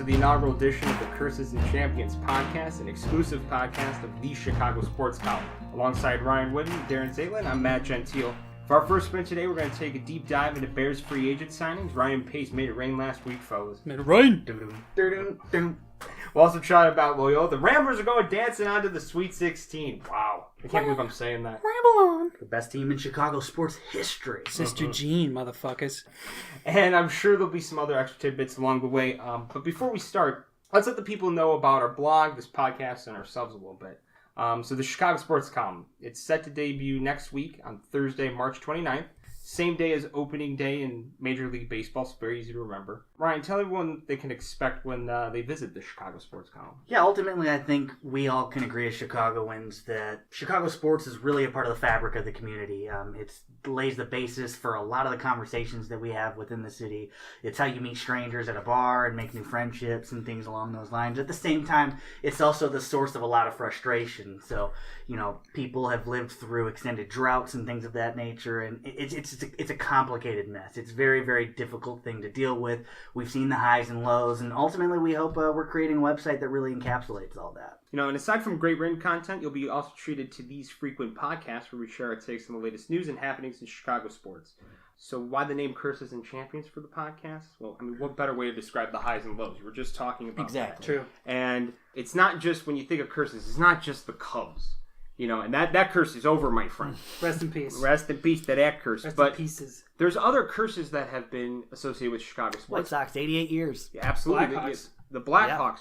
the inaugural edition of the Curses and Champions podcast, an exclusive podcast of the Chicago Sports Column. Alongside Ryan Whitten and Darren Zaitlin, I'm Matt Gentile. For our first spin today, we're going to take a deep dive into Bears free agent signings. Ryan Pace made it rain last week, fellas. Made it rain! We'll also chat about Loyola. The Ramblers are going dancing onto the Sweet 16. Wow. I can't believe I'm saying that. Ramble on! The best team in Chicago sports history. Sister Jean, motherfuckers. And I'm sure there'll be some other extra tidbits along the way. But before we start, let's let the people know about our blog, this podcast, and ourselves a little bit. So the Chicago Sports Column, it's set to debut next week on Thursday, March 29th. Same day as opening day in Major League Baseball. It's very easy to remember. Ryan, tell everyone what they can expect when they visit the Chicago Sports Column. Yeah, ultimately, I think we all can agree as Chicagoans that Chicago sports is really a part of the fabric of the community. It lays the basis for a lot of the conversations that we have within the city. It's how you meet strangers at a bar and make new friendships and things along those lines. At the same time, it's also the source of a lot of frustration. So, people have lived through extended droughts and things of that nature, and it's a complicated mess. It's a very, very difficult thing to deal with. We've seen the highs and lows, and ultimately we hope we're creating a website that really encapsulates all that. And aside from great written content, you'll be also treated to these frequent podcasts where we share our takes on the latest news and happenings in Chicago sports. So why the name Curses and Champions for the podcast? Well, what better way to describe the highs and lows? We were just talking about Exactly. that. True. And it's not just, when you think of curses, it's not just the Cubs. And that curse is over, my friend. Rest in peace. Rest in peace to that curse. Rest but in pieces. there's other curses that have been associated with Chicago sports. White Sox, 88 years. Yeah, absolutely. Blackhawks. The Blackhawks.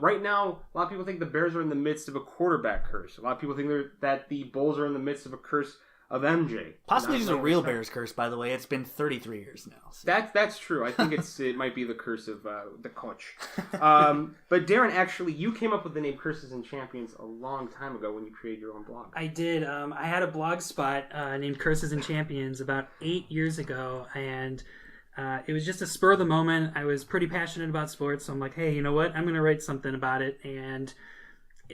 Right now, a lot of people think the Bears are in the midst of a quarterback curse. A lot of people think that the Bulls are in the midst of a curse of MJ. Possibly just a real Bears curse, by the way. It's been 33 years now. So. That's true. I think it might be the curse of the coach. But Darren, actually, you came up with the name Curses and Champions a long time ago when you created your own blog. I did. I had a blog spot named Curses and Champions about 8 years ago, and it was just a spur of the moment. I was pretty passionate about sports, so I'm like, hey, you know what? I'm going to write something about it. And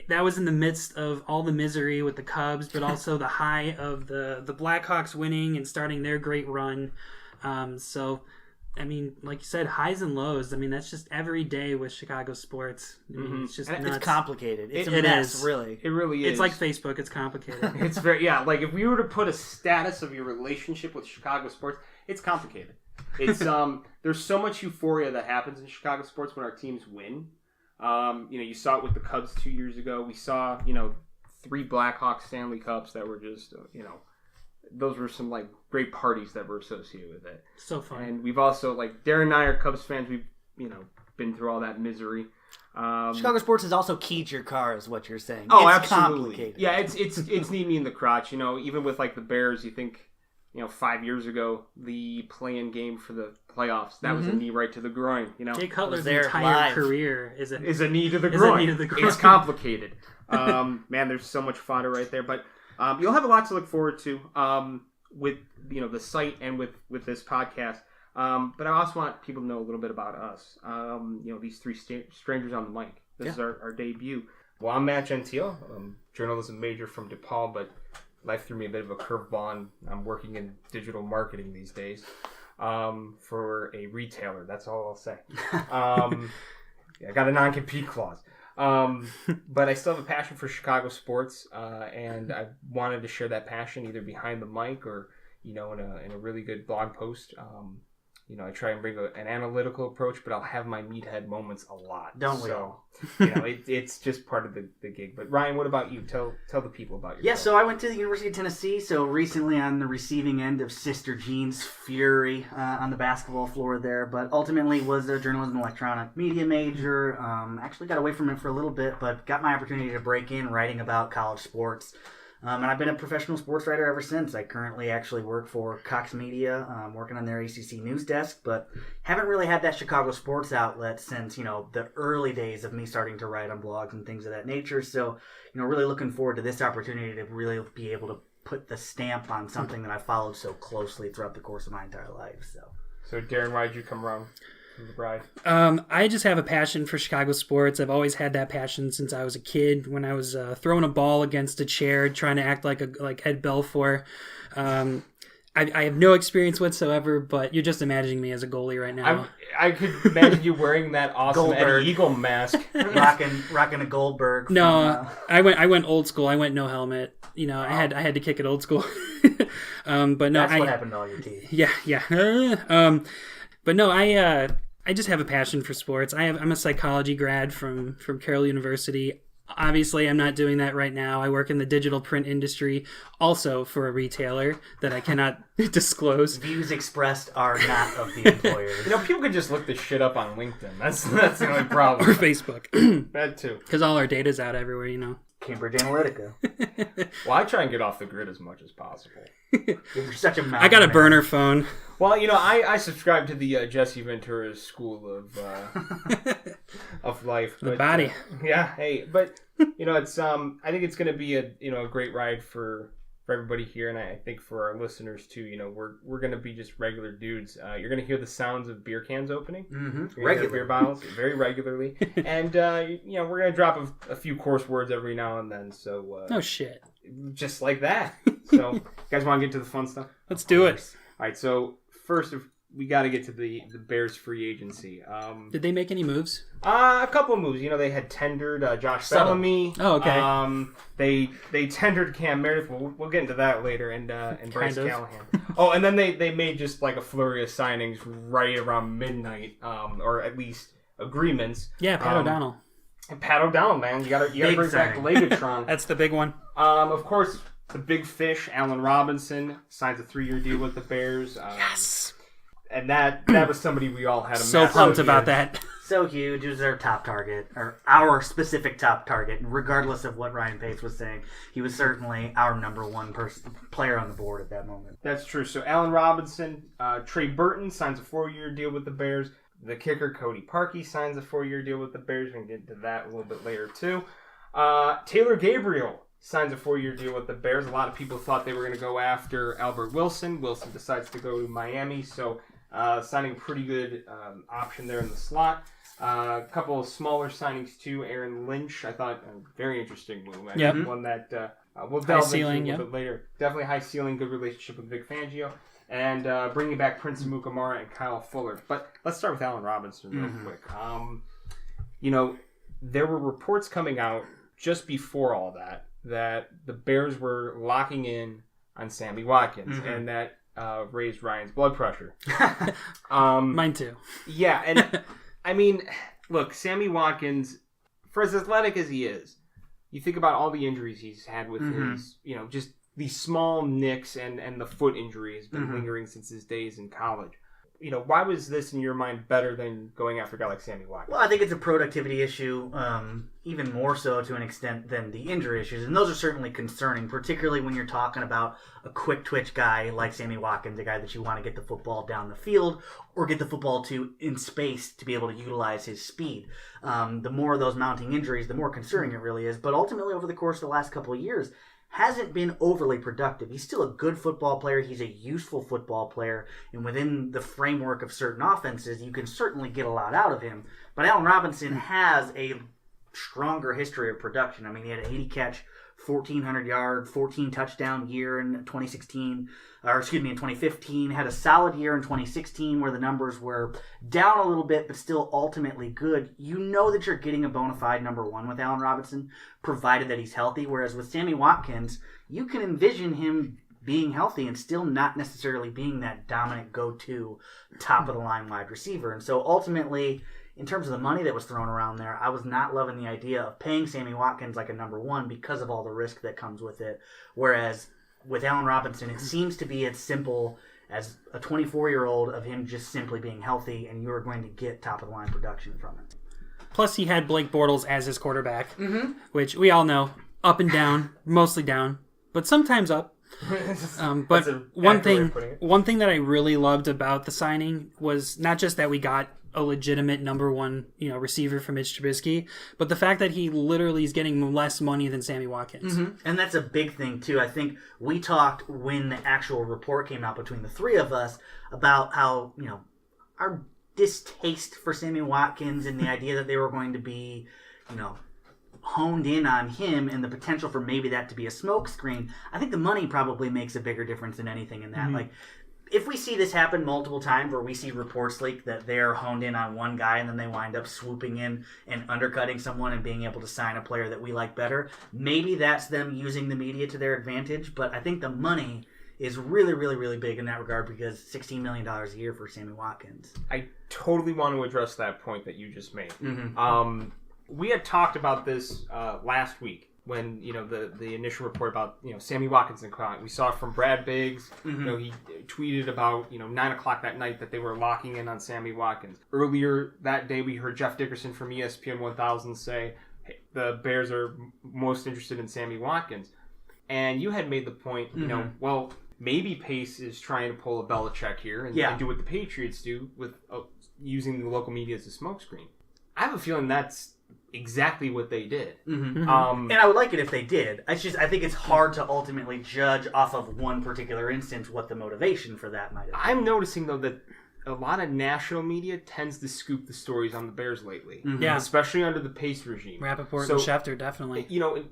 that was in the midst of all the misery with the Cubs, but also the high of the Blackhawks winning and starting their great run. So, like you said, highs and lows. That's just every day with Chicago sports. It's just nuts. It's complicated. It's a It mess, is. really. It really is. It's like Facebook. It's complicated. It's very, like if we were to put a status of your relationship with Chicago sports, it's complicated. It's there's so much euphoria that happens in Chicago sports when our teams win. You saw it with the Cubs 2 years ago. We saw, 3 Blackhawks Stanley Cups that were just, those were some great parties that were associated with it. So fun. And we've also, Darren and I are Cubs fans. We've, been through all that misery. Chicago sports has also keyed your car, is what you're saying. Oh, it's absolutely. Complicated. Yeah, it's knee me in the crotch. Even with the Bears, you think, 5 years ago, the play-in game for the playoffs, that was a knee right to the groin. Jay Cutler's there entire live. career is a knee to the groin. It's complicated. Man, there's so much fodder right there. But you'll have a lot to look forward to with the site and with this podcast. But I also want people to know a little bit about us. These 3 strangers on the mic. This is our debut. Well, I'm Matt Gentile, journalism major from DePaul, but life threw me a bit of a curveball, and I'm working in digital marketing these days for a retailer. That's all I'll say. I got a non-compete clause. But I still have a passion for Chicago sports, and I wanted to share that passion either behind the mic or, in a really good blog post. I try and bring an analytical approach, but I'll have my meathead moments a lot. Don't we all? It's just part of the gig. But Ryan, what about you? Tell the people about yourself. Yeah, so I went to the University of Tennessee, so recently on the receiving end of Sister Jean's fury on the basketball floor there, but ultimately was a journalism and electronic media major. Actually got away from it for a little bit, but got my opportunity to break in writing about college sports. And I've been a professional sports writer ever since. I currently actually work for Cox Media, working on their ACC news desk, but haven't really had that Chicago sports outlet since, the early days of me starting to write on blogs and things of that nature. So, really looking forward to this opportunity to really be able to put the stamp on something that I followed so closely throughout the course of my entire life. So Darren, why did you come around? I just have a passion for Chicago sports. I've always had that passion since I was a kid. When I was throwing a ball against a chair, trying to act like Ed Belfour, I have no experience whatsoever, but you're just imagining me as a goalie right now. I could imagine you wearing that awesome Eddie Eagle mask, rocking a Goldberg. No, I went old school. I went no helmet. You know, I had to kick it old school. But no, that's what happened to all your teeth. Yeah. But no, I just have a passion for sports. I'm a psychology grad from Carroll University. Obviously, I'm not doing that right now. I work in the digital print industry, also for a retailer that I cannot disclose. Views expressed are not of the employer. People could just look this shit up on LinkedIn. That's the only problem. Or Facebook. That too. Because all our data's out everywhere, you know. Cambridge Analytica. Well, I try and get off the grid as much as possible. You're such a I got a burner phone. Well, I subscribe to the Jesse Ventura's school of life. The body. But it's I think it's going to be a great ride for everybody here, and I think for our listeners too. We're going to be just regular dudes. You're going to hear the sounds of beer cans opening, regular beer bottles, very regularly, and we're going to drop a few coarse words every now and then. So oh shit, just like that. So you guys want to get to the fun stuff? Let's do it. All right. So first, we got to get to the Bears free agency. Did they make any moves? A couple of moves. They had tendered Josh Bellamy. Oh, okay. They tendered Cam Meredith. We'll get into that later, and Bryce Callahan. Oh, and then they made just like a flurry of signings right around midnight, or at least agreements. Yeah, Pat O'Donnell. And Pat O'Donnell, man, you gotta bring back Legatron. That's the big one. Of course, the big fish, Allen Robinson, signs a 3-year deal with the Bears. Yes. And that was somebody we all had a so pumped about that. So huge. It was our top target, or our specific top target. Regardless of what Ryan Pace was saying, he was certainly our number one player on the board at that moment. That's true. So Allen Robinson, Trey Burton signs a 4-year deal with the Bears. The kicker, Cody Parkey, signs a 4-year deal with the Bears. We can get into that a little bit later, too. Taylor Gabriel signs a 4-year deal with the Bears. A lot of people thought they were going to go after Albert Wilson. Wilson decides to go to Miami, so signing a pretty good option there in the slot. A couple of smaller signings, too. Aaron Lynch, I thought, a very interesting move. Yep. One that we'll delve into a little bit later. Definitely high ceiling, good relationship with Vic Fangio. And bringing back Prince Amukamara and Kyle Fuller. But let's start with Allen Robinson real quick. There were reports coming out just before all that the Bears were locking in on Sammy Watkins, and that raised Ryan's blood pressure. Mine too. Yeah, and I mean, look, Sammy Watkins, for as athletic as he is, you think about all the injuries he's had with his, just these small nicks and the foot injury has been lingering since his days in college. Why was this in your mind better than going after a guy like Sammy Watkins? Well, I think it's a productivity issue, even more so to an extent than the injury issues. And those are certainly concerning, particularly when you're talking about a quick twitch guy like Sammy Watkins, a guy that you want to get the football down the field or get the football to in space to be able to utilize his speed. The more of those mounting injuries, the more concerning it really is. But ultimately, over the course of the last couple of years, hasn't been overly productive. He's still a good football player. He's a useful football player. And within the framework of certain offenses, you can certainly get a lot out of him. But Allen Robinson has a stronger history of production. I mean, he had an 80-catch, 1,400-yard, 14 touchdown year in 2015. Had a solid year in 2016 where the numbers were down a little bit, but still ultimately good. You know that you're getting a bona fide number one with Allen Robinson, provided that he's healthy. Whereas with Sammy Watkins, you can envision him being healthy and still not necessarily being that dominant go-to top-of-the-line wide receiver. And so ultimately, in terms of the money that was thrown around there, I was not loving the idea of paying Sammy Watkins like a number one because of all the risk that comes with it. Whereas with Allen Robinson, it seems to be as simple as a 24-year-old of him just simply being healthy, and you're going to get top-of-the-line production from it. Plus, he had Blake Bortles as his quarterback, which we all know, up and down, mostly down, but sometimes up. But one thing that I really loved about the signing was not just that we got a legitimate number one, receiver from Mitch Trubisky, but the fact that he literally is getting less money than Sammy Watkins. And that's a big thing too. I think we talked when the actual report came out between the three of us about how, our distaste for Sammy Watkins and the idea that they were going to be, honed in on him and the potential for maybe that to be a smokescreen, I think the money probably makes a bigger difference than anything in that. Like, if we see this happen multiple times where we see reports leak that they're honed in on one guy and then they wind up swooping in and undercutting someone and being able to sign a player that we like better, maybe that's them using the media to their advantage. But I think the money is really, really, really big in that regard because $16 million a year for Sammy Watkins. I totally want to address that point that you just made. We had talked about this last week. When the initial report about Sammy Watkins and Clown, we saw it from Brad Biggs. He tweeted about 9:00 that night that they were locking in on Sammy Watkins. Earlier that day, we heard Jeff Dickerson from ESPN 1000 say, hey, the Bears are most interested in Sammy Watkins, and you had made the point, well, maybe Pace is trying to pull a Belichick here and do what the Patriots do with using the local media as a smokescreen. I have a feeling that's exactly what they did. And I would like it if they did. I think it's hard to ultimately judge off of one particular instance what the motivation for that might have been. I'm noticing, though, that a lot of national media tends to scoop the stories on the Bears lately. Yeah. Especially under the Pace regime. Rappaport and Schefter, definitely.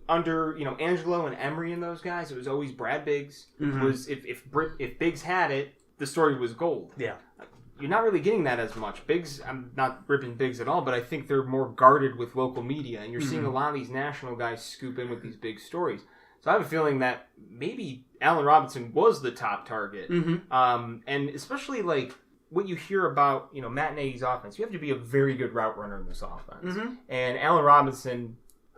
Under Angelo and Emery and those guys, it was always Brad Biggs. It was if Biggs had it, the story was gold. Yeah. You're not really getting that as much. Biggs, I'm not ripping Biggs at all, but I think they're more guarded with local media, and you're seeing a lot of these national guys scoop in with these big stories. So I have a feeling that maybe Allen Robinson was the top target. And especially like what you hear about, Matt Nagy's offense, you have to be a very good route runner in this offense. And Allen Robinson,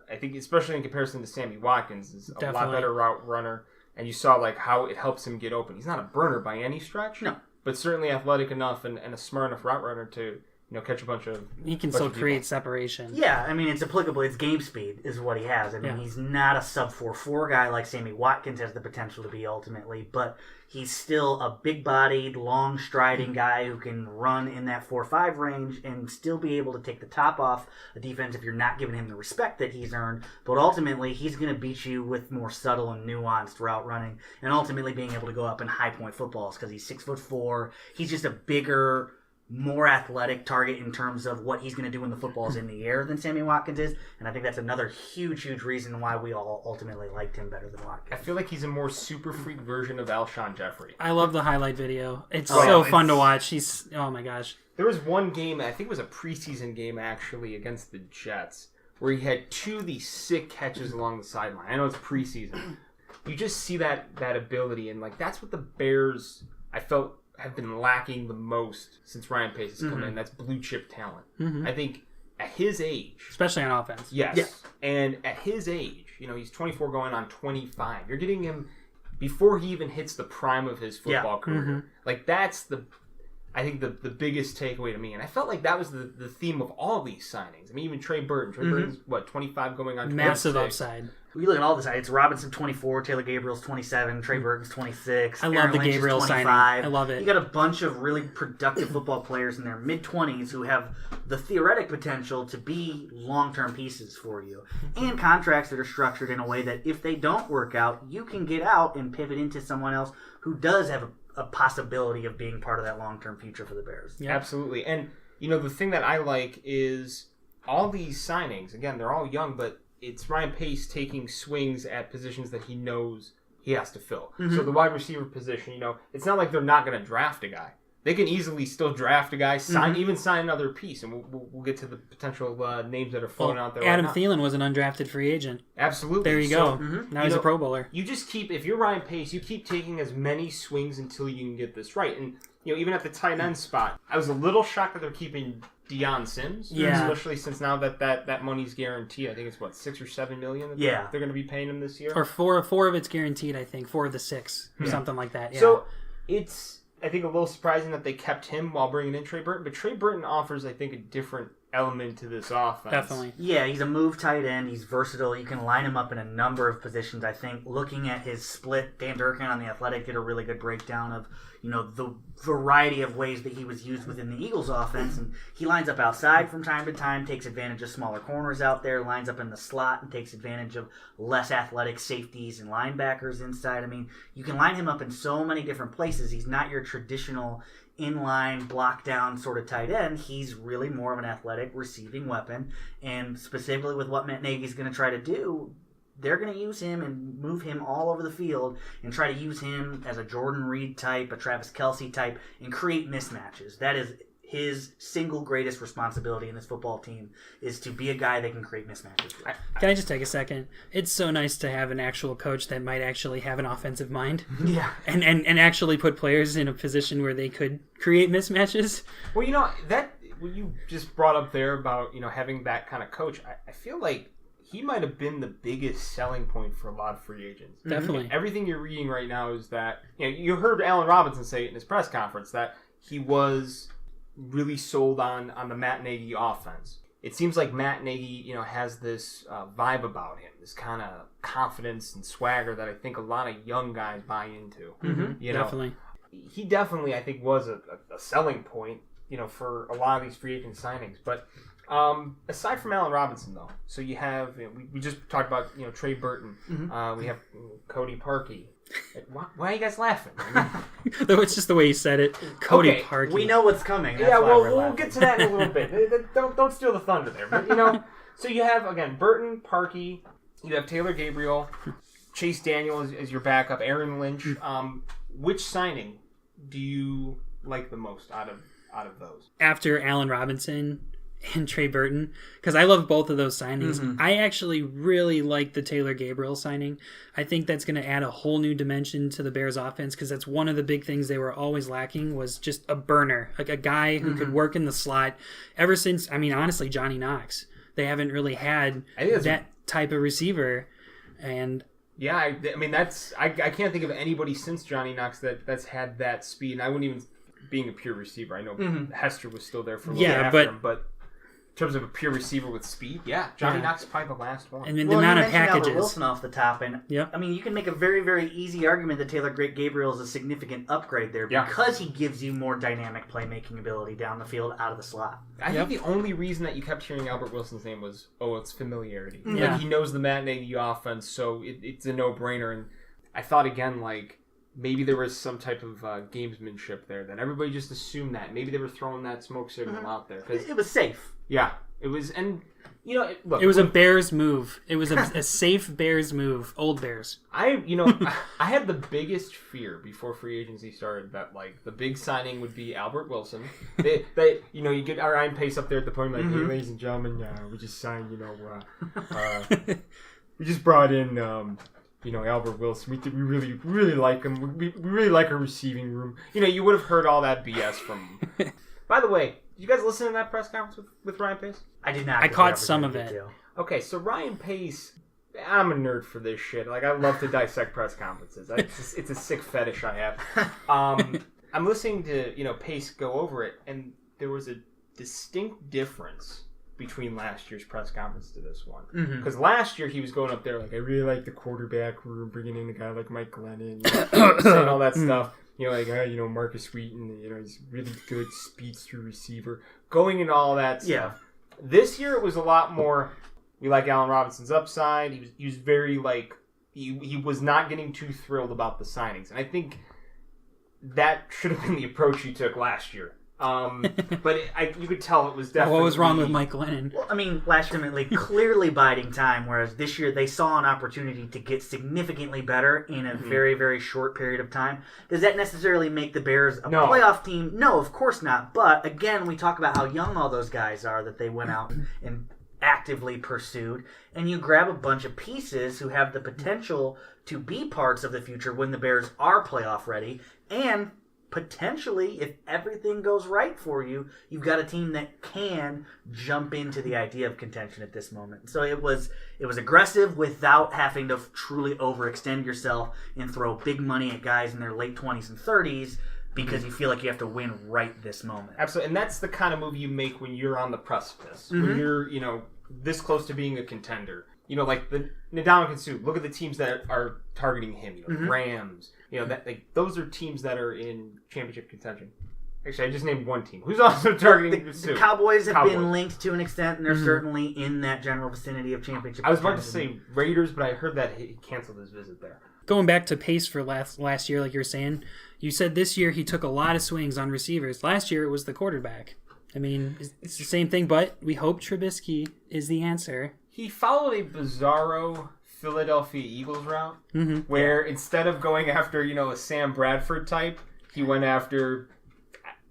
I think, especially in comparison to Sammy Watkins, is a lot better route runner. And you saw like how it helps him get open. He's not a burner by any stretch. No. But certainly athletic enough and a smart enough route runner to catch a bunch of. He can still create separation. Yeah, I mean it's applicable. It's game speed is what he has. I mean he's not a sub 4.4 guy like Sammy Watkins has the potential to be ultimately, but he's still a big-bodied, long-striding guy who can run in that 4.5 range and still be able to take the top off a defense if you're not giving him the respect that he's earned. But ultimately, he's going to beat you with more subtle and nuanced route running and ultimately being able to go up in high-point footballs because he's 6'4". He's just a bigger, more athletic target in terms of what he's going to do when the football's in the air than Sammy Watkins is. And I think that's another huge, huge reason why we all ultimately liked him better than Watkins. I feel like he's a more super freak version of Alshon Jeffrey. I love the highlight video. It's so fun to watch. Oh my gosh. There was one game, I think it was a preseason game actually, against the Jets, where he had two of these sick catches along the sideline. I know it's preseason. You just see that ability, and like that's what the Bears, I felt, have been lacking the most since Ryan Pace has come in. That's blue chip talent. I think at his age, especially on offense, yes. And at his age, he's 24 going on 25. You're getting him before he even hits the prime of his football career. Like that's I think the biggest takeaway to me, and I felt like that was the theme of all these signings. I mean, even Trey Burton. Trey Burton's 25 going on 26. Massive upside. We look at all this. It's Robinson 24, Taylor Gabriel's 27, Trey Burton's 26. I love the Gabriel signing. I love it. You got a bunch of really productive football players in their mid-20s who have the theoretic potential to be long-term pieces for you. And contracts that are structured in a way that if they don't work out, you can get out and pivot into someone else who does have a possibility of being part of that long-term future for the Bears. Yeah. Absolutely. And, the thing that I like is all these signings, again, they're all young, but it's Ryan Pace taking swings at positions that he knows he has to fill. So the wide receiver position, it's not like they're not going to draft a guy. They can easily still draft a guy, even sign another piece, and we'll get to the potential names that are floating out there. Adam right Thielen was an undrafted free agent. Absolutely. There you go. Now he's a Pro Bowler. You just keep, if you're Ryan Pace, you keep taking as many swings until you can get this right. And even at the tight end spot, I was a little shocked that they're keeping Deion Sims, especially since now that money's guaranteed. I think it's $6 or $7 million that they're going to be paying him this year, or four of it's guaranteed. I think 4 of the 6, or something like that. Yeah. So it's, I think, a little surprising that they kept him while bringing in Trey Burton, but Trey Burton offers, I think, a different element to this offense. Definitely. Yeah, he's a move tight end. He's versatile. You can line him up in a number of positions. I think looking at his split, Dan Durkin on The Athletic did a really good breakdown of the variety of ways that he was used within the Eagles offense. And he lines up outside from time to time, takes advantage of smaller corners out there, lines up in the slot and takes advantage of less athletic safeties and linebackers inside. I mean, you can line him up in so many different places. He's not your traditional inline, block down sort of tight end. He's really more of an athletic receiving weapon. And specifically with what Matt Nagy's going to try to do, they're going to use him and move him all over the field and try to use him as a Jordan Reed type, a Travis Kelce type, and create mismatches. That is his single greatest responsibility in this football team, is to be a guy that can create mismatches with. Can I just take a second? It's so nice to have an actual coach that might actually have an offensive mind. Yeah. And actually put players in a position where they could create mismatches. Well, that what you just brought up there about, having that kind of coach, I feel like he might have been the biggest selling point for a lot of free agents. Definitely. Everything you're reading right now is that, you heard Allen Robinson say it in his press conference that he was really sold on the Matt Nagy offense. It seems like Matt Nagy, has this vibe about him, this kind of confidence and swagger that I think a lot of young guys buy into. Definitely. He definitely, I think, was a selling point, for a lot of these free agent signings. But aside from Allen Robinson, though, so you have, we just talked about, Trey Burton. We have Cody Parkey. Why are you guys laughing? Though it's just the way you said it. Cody Parkey. We know what's coming. That's we'll get to that in a little bit. Don't steal the thunder there. But, so you have, again, Burton, Parkey. You have Taylor Gabriel, Chase Daniel as your backup, Aaron Lynch. Which signing do you like the most out of those? After Allen Robinson and Trey Burton, because I love both of those signings. I actually really like the Taylor Gabriel signing. I think that's going to add a whole new dimension to the Bears offense, because that's one of the big things they were always lacking, was just a burner, like a guy who could work in the slot. Ever since, honestly, Johnny Knox, they haven't really had that type of receiver. And yeah, I can't think of anybody since Johnny Knox that's had that speed. And I wouldn't even, being a pure receiver, I know Hester was still there for a little bit after him, but in terms of a pure receiver with speed, Johnny Knox is probably the last one. And the amount of packages. Albert Wilson off the top, and you can make a very, very easy argument that Taylor Gabriel is a significant upgrade there because he gives you more dynamic playmaking ability down the field out of the slot. I think the only reason that you kept hearing Albert Wilson's name was, it's familiarity. Yeah. Like, he knows the Matt Nagy offense, so it's a no-brainer. And I thought, again, maybe there was some type of gamesmanship there, that everybody just assumed that. Maybe they were throwing that smoke signal out there. It was safe. Yeah, it was, and look, it was a Bears move. It was a safe Bears move. Old Bears. I had the biggest fear before free agency started that the big signing would be Albert Wilson. They you get Ryan Pace up there at the point hey, ladies and gentlemen, we just signed, we just brought in Albert Wilson. We really like him. We really like our receiving room. You would have heard all that BS from him. By the way, did you guys listen to that press conference with Ryan Pace? I did not. I caught some of it. Okay, so Ryan Pace, I'm a nerd for this shit. I love to dissect press conferences. It's a sick fetish I have. I'm listening to Pace go over it, and there was a distinct difference between last year's press conference to this one. Because last year he was going up there I really like the quarterback room, bringing in a guy like Mike Glennon, saying all that stuff. Marcus Wheaton, he's really good speedster receiver, going into all that stuff. Yeah. This year it was a lot more, we like Allen Robinson's upside. He was very he was not getting too thrilled about the signings. And I think that should have been the approach he took last year. But you could tell it was definitely... What was wrong with Mike Glennon? Well, last year, clearly biding time, whereas this year they saw an opportunity to get significantly better in a very, very short period of time. Does that necessarily make the Bears a playoff team? No, of course not. But, again, we talk about how young all those guys are that they went out and actively pursued, and you grab a bunch of pieces who have the potential to be parts of the future when the Bears are playoff ready, and potentially, if everything goes right for you, you've got a team that can jump into the idea of contention at this moment. So it was aggressive without having to truly overextend yourself and throw big money at guys in their late 20s and 30s because you feel like you have to win right this moment. Absolutely, and that's the kind of move you make when you're on the precipice, when you're this close to being a contender. Like the Ndamukong Suh. Look at the teams that are targeting him. Rams. Those are teams that are in championship contention. Actually, I just named one team. Who's also targeting Suh? The Cowboys have been linked to an extent, and they're certainly in that general vicinity of championship. I was about to say Raiders, but I heard that he canceled his visit there. going back to Pace for last year, like you were saying, you said this year he took a lot of swings on receivers. Last year it was the quarterback. I mean, it's the same thing, but we hope Trubisky is the answer. He followed a bizarro Philadelphia Eagles route, where instead of going after, a Sam Bradford type, he went after,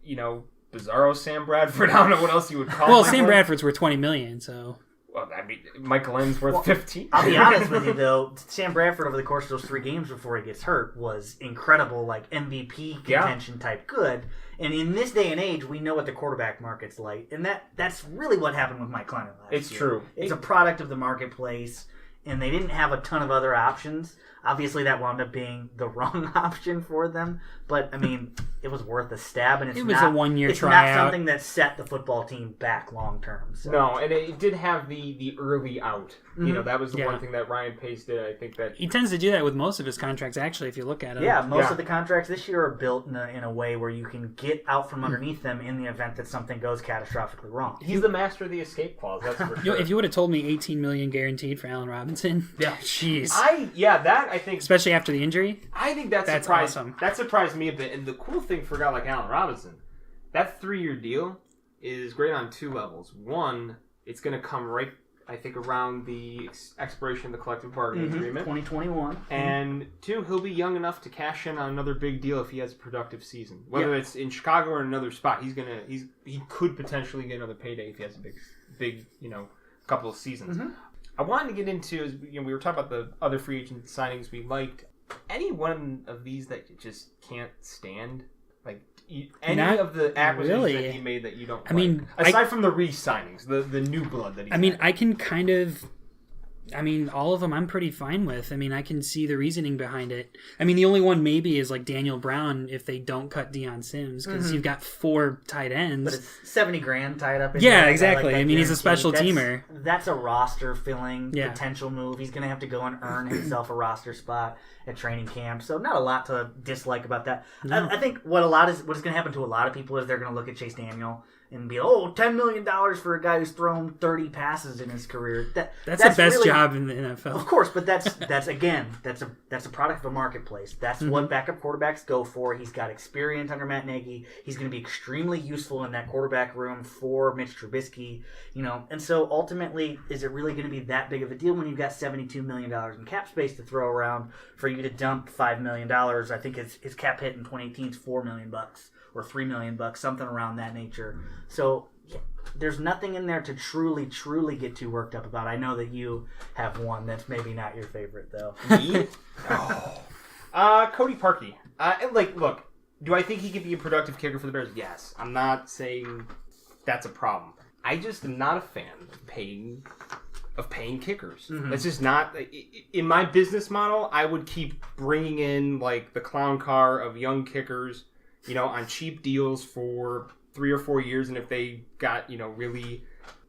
bizarro Sam Bradford. I don't know what else you would call him. Well, Sam Bradford's worth $20 million, so... Well, I mean, Michael Lennon's worth 15. I'll be honest with you, though. Sam Bradford, over the course of those 3 games before he gets hurt, was incredible, like MVP contention type good. And in this day and age, we know what the quarterback market's like. And that's really what happened with Mike Lennon last year. It's true. It's a product of the marketplace, and they didn't have a ton of other options. Obviously, that wound up being the wrong option for them. But, I mean, it was worth a stab. And it was a one-year tryout. It's not something that set the football team back long-term. So. No, and it did have the early out. That was the one thing that Ryan Pace did. I think that... He tends to do that with most of his contracts, actually, if you look at it. Yeah, most of the contracts this year are built in a way where you can get out from underneath them in the event that something goes catastrophically wrong. He's the master of the escape clause, that's for sure. If you would have told me $18 million guaranteed for Allen Robinson, jeez. I think... Especially after the injury? I think that's awesome. That surprised me a bit. And the cool thing for a guy like Allen Robinson, that 3-year deal is great on 2 levels. One, it's going to come right, I think, around the expiration of the collective bargaining agreement. 2021. And 2, he'll be young enough to cash in on another big deal if he has a productive season. Whether it's in Chicago or in another spot, he could potentially get another payday if he has a big couple of seasons. I wanted to get into, as we were talking about the other free agent signings we liked. Any one of these that you just can't stand? Like, any of the acquisitions that he made that you don't like? Mean, aside from the re-signings, the new blood that he's I can kind of... all of them I'm pretty fine with. I can see the reasoning behind it. The only one maybe is like Daniel Brown if they don't cut Deion Sims because you've got 4 tight ends. But it's $70,000 tied up in there. Exactly. Like he's a special teamer. That's a roster filling potential move. He's going to have to go and earn himself a roster spot at training camp. So not a lot to dislike about that. No. I think what's going to happen to a lot of people is they're going to look at Chase Daniel and be, $10 million for a guy who's thrown 30 passes in his career. That's the best job in the NFL. Of course, but that's a product of a marketplace. That's what backup quarterbacks go for. He's got experience under Matt Nagy. He's going to be extremely useful in that quarterback room for Mitch Trubisky. And so ultimately, is it really going to be that big of a deal when you've got $72 million in cap space to throw around for you to dump $5 million? I think his cap hit in 2018 is $4 million. Or $3 million, something around that nature. So there's nothing in there to truly, truly get too worked up about. I know that you have one that's maybe not your favorite, though. Me? Cody Parkey. Look, do I think he could be a productive kicker for the Bears? Yes. I'm not saying that's a problem. I just am not a fan of paying kickers. That's just not... In my business model, I would keep bringing in, the clown car of young kickers... on cheap deals for 3 or 4 years, and if they got, really,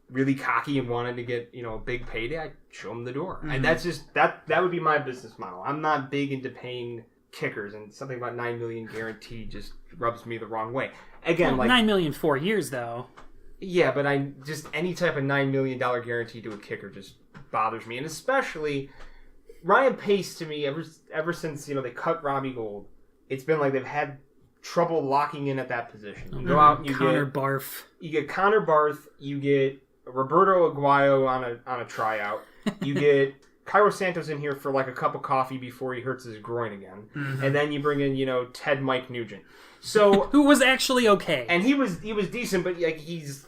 really cocky and wanted to get, a big payday, I'd show them the door. And that's just, that would be my business model. I'm not big into paying kickers, and something about $9 million guaranteed just rubs me the wrong way. Again, $9 million 4 years, though. Yeah, but any type of $9 million guarantee to a kicker just bothers me, and especially Ryan Pace, to me, ever since, they cut Robbie Gould, it's been like they've had trouble locking in at that position. You go out and you Connor Barth. You get Connor Barth. You get Roberto Aguayo on a tryout. You get Cairo Santos in here for a cup of coffee before he hurts his groin again, and then you bring in Ted Mike Nugent. So who was actually okay, and he was decent, but he's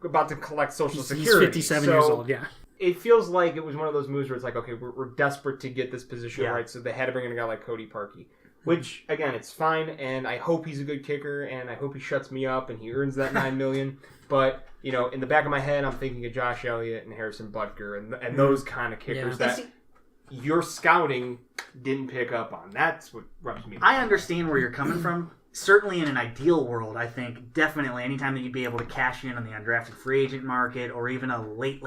about to collect Social Security. He's 57 years old. Yeah. It feels like it was one of those moves where it's okay, we're desperate to get this position right, so they had to bring in a guy like Cody Parkey. Which, again, it's fine, and I hope he's a good kicker, and I hope he shuts me up, and he earns that $9 million. But, in the back of my head, I'm thinking of Josh Elliott and Harrison Butker and those kind of kickers that your scouting didn't pick up on. That's what rubs me. I understand where you're coming from. Certainly in an ideal world, I think definitely anytime that you'd be able to cash in on the undrafted free agent market or even a late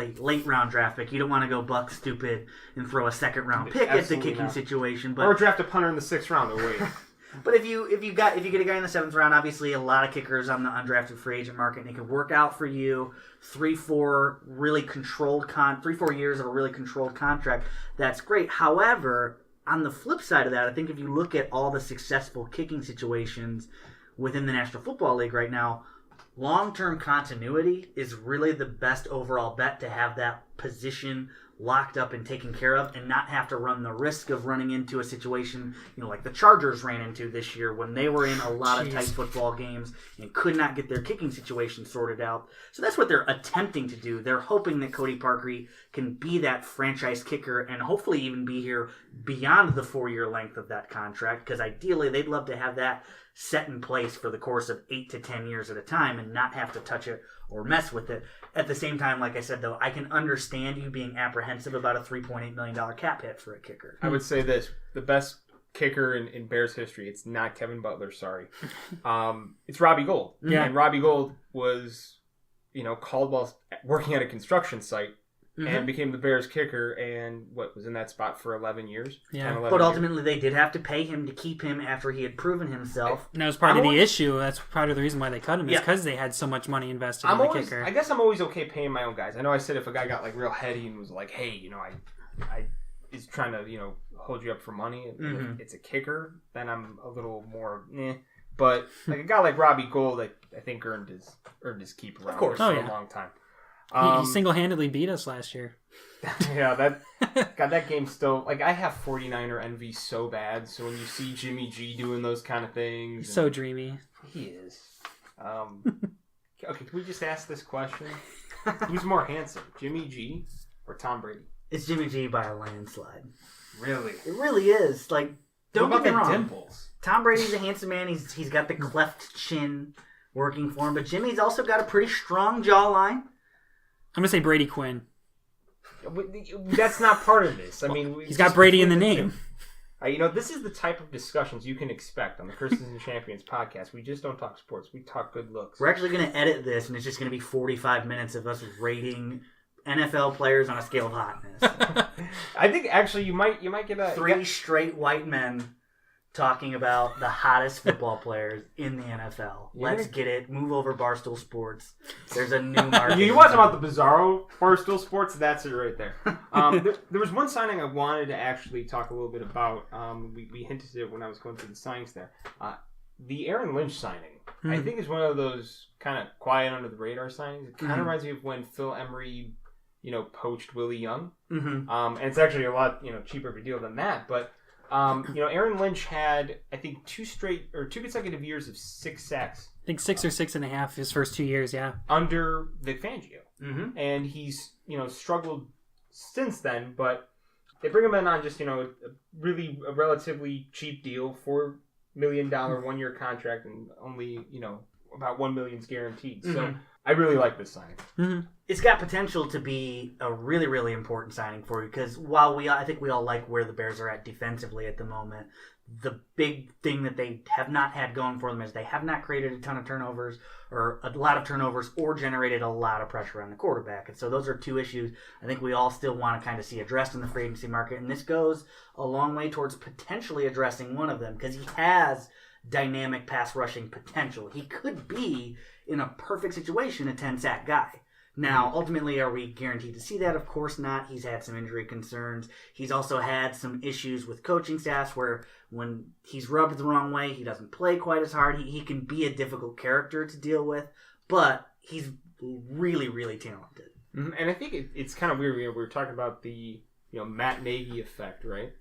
round draft pick, you don't want to go buck stupid and throw a second round pick at the kicking situation. But or draft a punter in the 6th round. Or wait. But if you get a guy in the 7th round, obviously a lot of kickers on the undrafted free agent market, and it could work out for you 3-4 really controlled 3-4 years of a really controlled contract. That's great. However, on the flip side of that, I think if you look at all the successful kicking situations within the National Football League right now, long-term continuity is really the best overall bet to have that position locked up and taken care of and not have to run the risk of running into a situation, like the Chargers ran into this year when they were in a lot of tight football games and could not get their kicking situation sorted out. So that's what they're attempting to do. They're hoping that Cody Parkey can be that franchise kicker and hopefully even be here beyond the 4-year length of that contract, because ideally they'd love to have that set in place for the course of 8 to 10 years at a time and not have to touch it or mess with it. At the same time, like I said, though, I can understand you being apprehensive about a $3.8 million cap hit for a kicker. I would say this: the best kicker in Bears history. It's not Kevin Butler. Sorry, it's Robbie Gould. Yeah. And Robbie Gould was, called while working at a construction site. And became the Bears kicker, and was in that spot for 11 years. Yeah, 10, 11 but ultimately they did have to pay him to keep him after he had proven himself. And that was part of the issue. That's part of the reason why they cut him, is because they had so much money invested in the kicker. I guess I'm always okay paying my own guys. I know I said if a guy got real heady and was like, hey, I is trying to hold you up for money, and if it's a kicker, then I'm a little more But a guy like Robbie Gould, I think earned his keep around for a long time. He single-handedly beat us last year. Yeah, that game still, I have 49er envy so bad. So when you see Jimmy G doing those kind of things, he's so dreamy. He is. Okay, can we just ask this question? Who's more handsome, Jimmy G or Tom Brady? It's Jimmy G by a landslide. Really? It really is. Don't get me wrong. Dimples? Tom Brady's a handsome man. He's got the cleft chin working for him, but Jimmy's also got a pretty strong jawline. I'm going to say Brady Quinn. That's not part of this. I mean, he's got Brady in the name. This is the type of discussions you can expect on the Curses and Champions podcast. We just don't talk sports. We talk good looks. We're actually going to edit this, and it's just going to be 45 minutes of us rating NFL players on a scale of hotness. I think actually you might get a three straight white men talking about the hottest football players in the NFL. Let's get it. Move over Barstool Sports. There's a new market. You want about the bizarro Barstool Sports? That's it right there. There was one signing I wanted to actually talk a little bit about. We hinted at it when I was going through the signings there. The Aaron Lynch signing, I think, is one of those kind of quiet under the radar signings. It kind of reminds me of when Phil Emery, poached Willie Young. And it's actually a lot, cheaper of a deal than that. But Aaron Lynch had, I think, two consecutive years of 6 sacks. I think 6 or 6.5 his first 2 years, yeah. Under Vic Fangio. And he's, struggled since then, but they bring him in on just, a relatively cheap deal, $4 million 1-year contract, and only, about $1 million is guaranteed. So I really like this signing. It's got potential to be a really, really important signing for you, because while I think we all like where the Bears are at defensively at the moment, the big thing that they have not had going for them is they have not created a ton of turnovers or a lot of turnovers or generated a lot of pressure on the quarterback. And so those are two issues I think we all still want to kind of see addressed in the free agency market. And this goes a long way towards potentially addressing one of them, because he has dynamic pass rushing potential. He could be, in a perfect situation, a 10-sack guy. Now, ultimately, are we guaranteed to see that? Of course not. He's had some injury concerns. He's also had some issues with coaching staffs where when he's rubbed the wrong way, he doesn't play quite as hard. He can be a difficult character to deal with, but he's really, really talented. And I think it's kind of weird. We were talking about the Matt Nagy effect, right?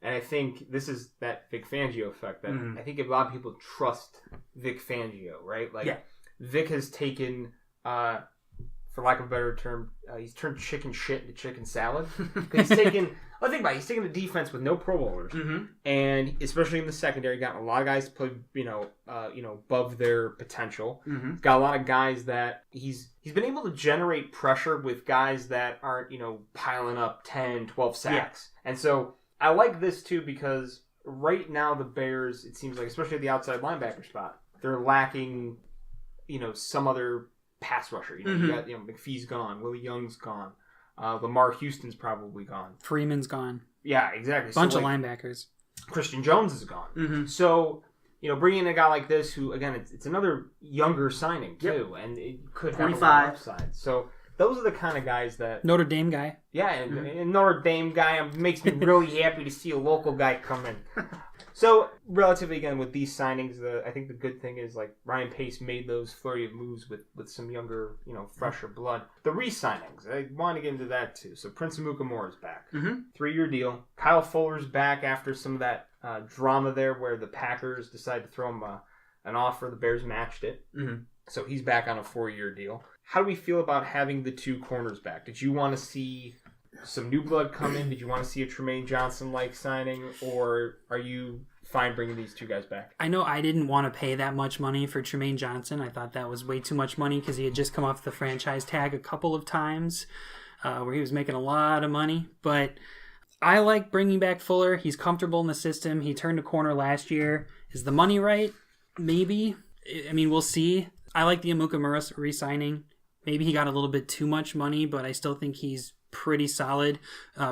And I think this is that Vic Fangio effect that I think a lot of people trust Vic Fangio, right? Vic has taken... for lack of a better term, he's turned chicken shit into chicken salad. He's taken, he's taken a defense with no Pro Bowlers, and especially in the secondary, gotten a lot of guys to play, above their potential. Got a lot of guys that he's been able to generate pressure with guys that aren't, piling up 10, 12 sacks. And so I like this too, because right now the Bears, it seems like, especially at the outside linebacker spot, they're lacking, some other pass rusher. You got McPhee's gone, Willie Young's gone, Lamar Houston's probably gone, Freeman's gone. Yeah, exactly. Bunch of linebackers. Christian Jones is gone. So bringing in a guy like this, who again, it's another younger signing too, and it could have a lot of upside. So those are the kind of guys that Notre Dame guy. Yeah, and Notre Dame guy makes me really happy to see a local guy come in. So, relatively, again, with these signings, I think the good thing is, like, Ryan Pace made those flurry of moves with some younger, fresher blood. The re-signings, I want to get into that, too. So, Prince Amukamara is back. 3-year deal. Kyle Fuller's back after some of that drama there where the Packers decided to throw him an offer. The Bears matched it. So, he's back on a 4-year deal. How do we feel about having the two corners back? Did you want to see some new blood come in? Did you want to see a Tremaine Johnson-like signing? Or are you fine bringing these two guys back? I know I didn't want to pay that much money for Tremaine Johnson. I thought that was way too much money because he had just come off the franchise tag a couple of times where he was making a lot of money. But I like bringing back Fuller. He's comfortable in the system. He turned a corner last year. Is the money right? Maybe. I mean, we'll see. I like the Amukamara re-signing. Maybe he got a little bit too much money, but I still think he's pretty solid.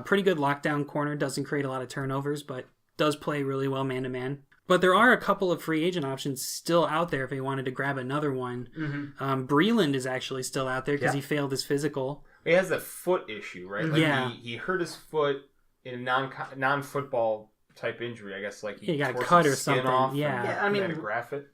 Pretty good lockdown corner. Doesn't create a lot of turnovers, but does play really well man-to-man. But there are a couple of free agent options still out there if they wanted to grab another one. Breland is actually still out there because he failed his physical. He has that foot issue, right? Like he hurt his foot in a non-football type injury, I guess. Like he got cut or something. Off I mean,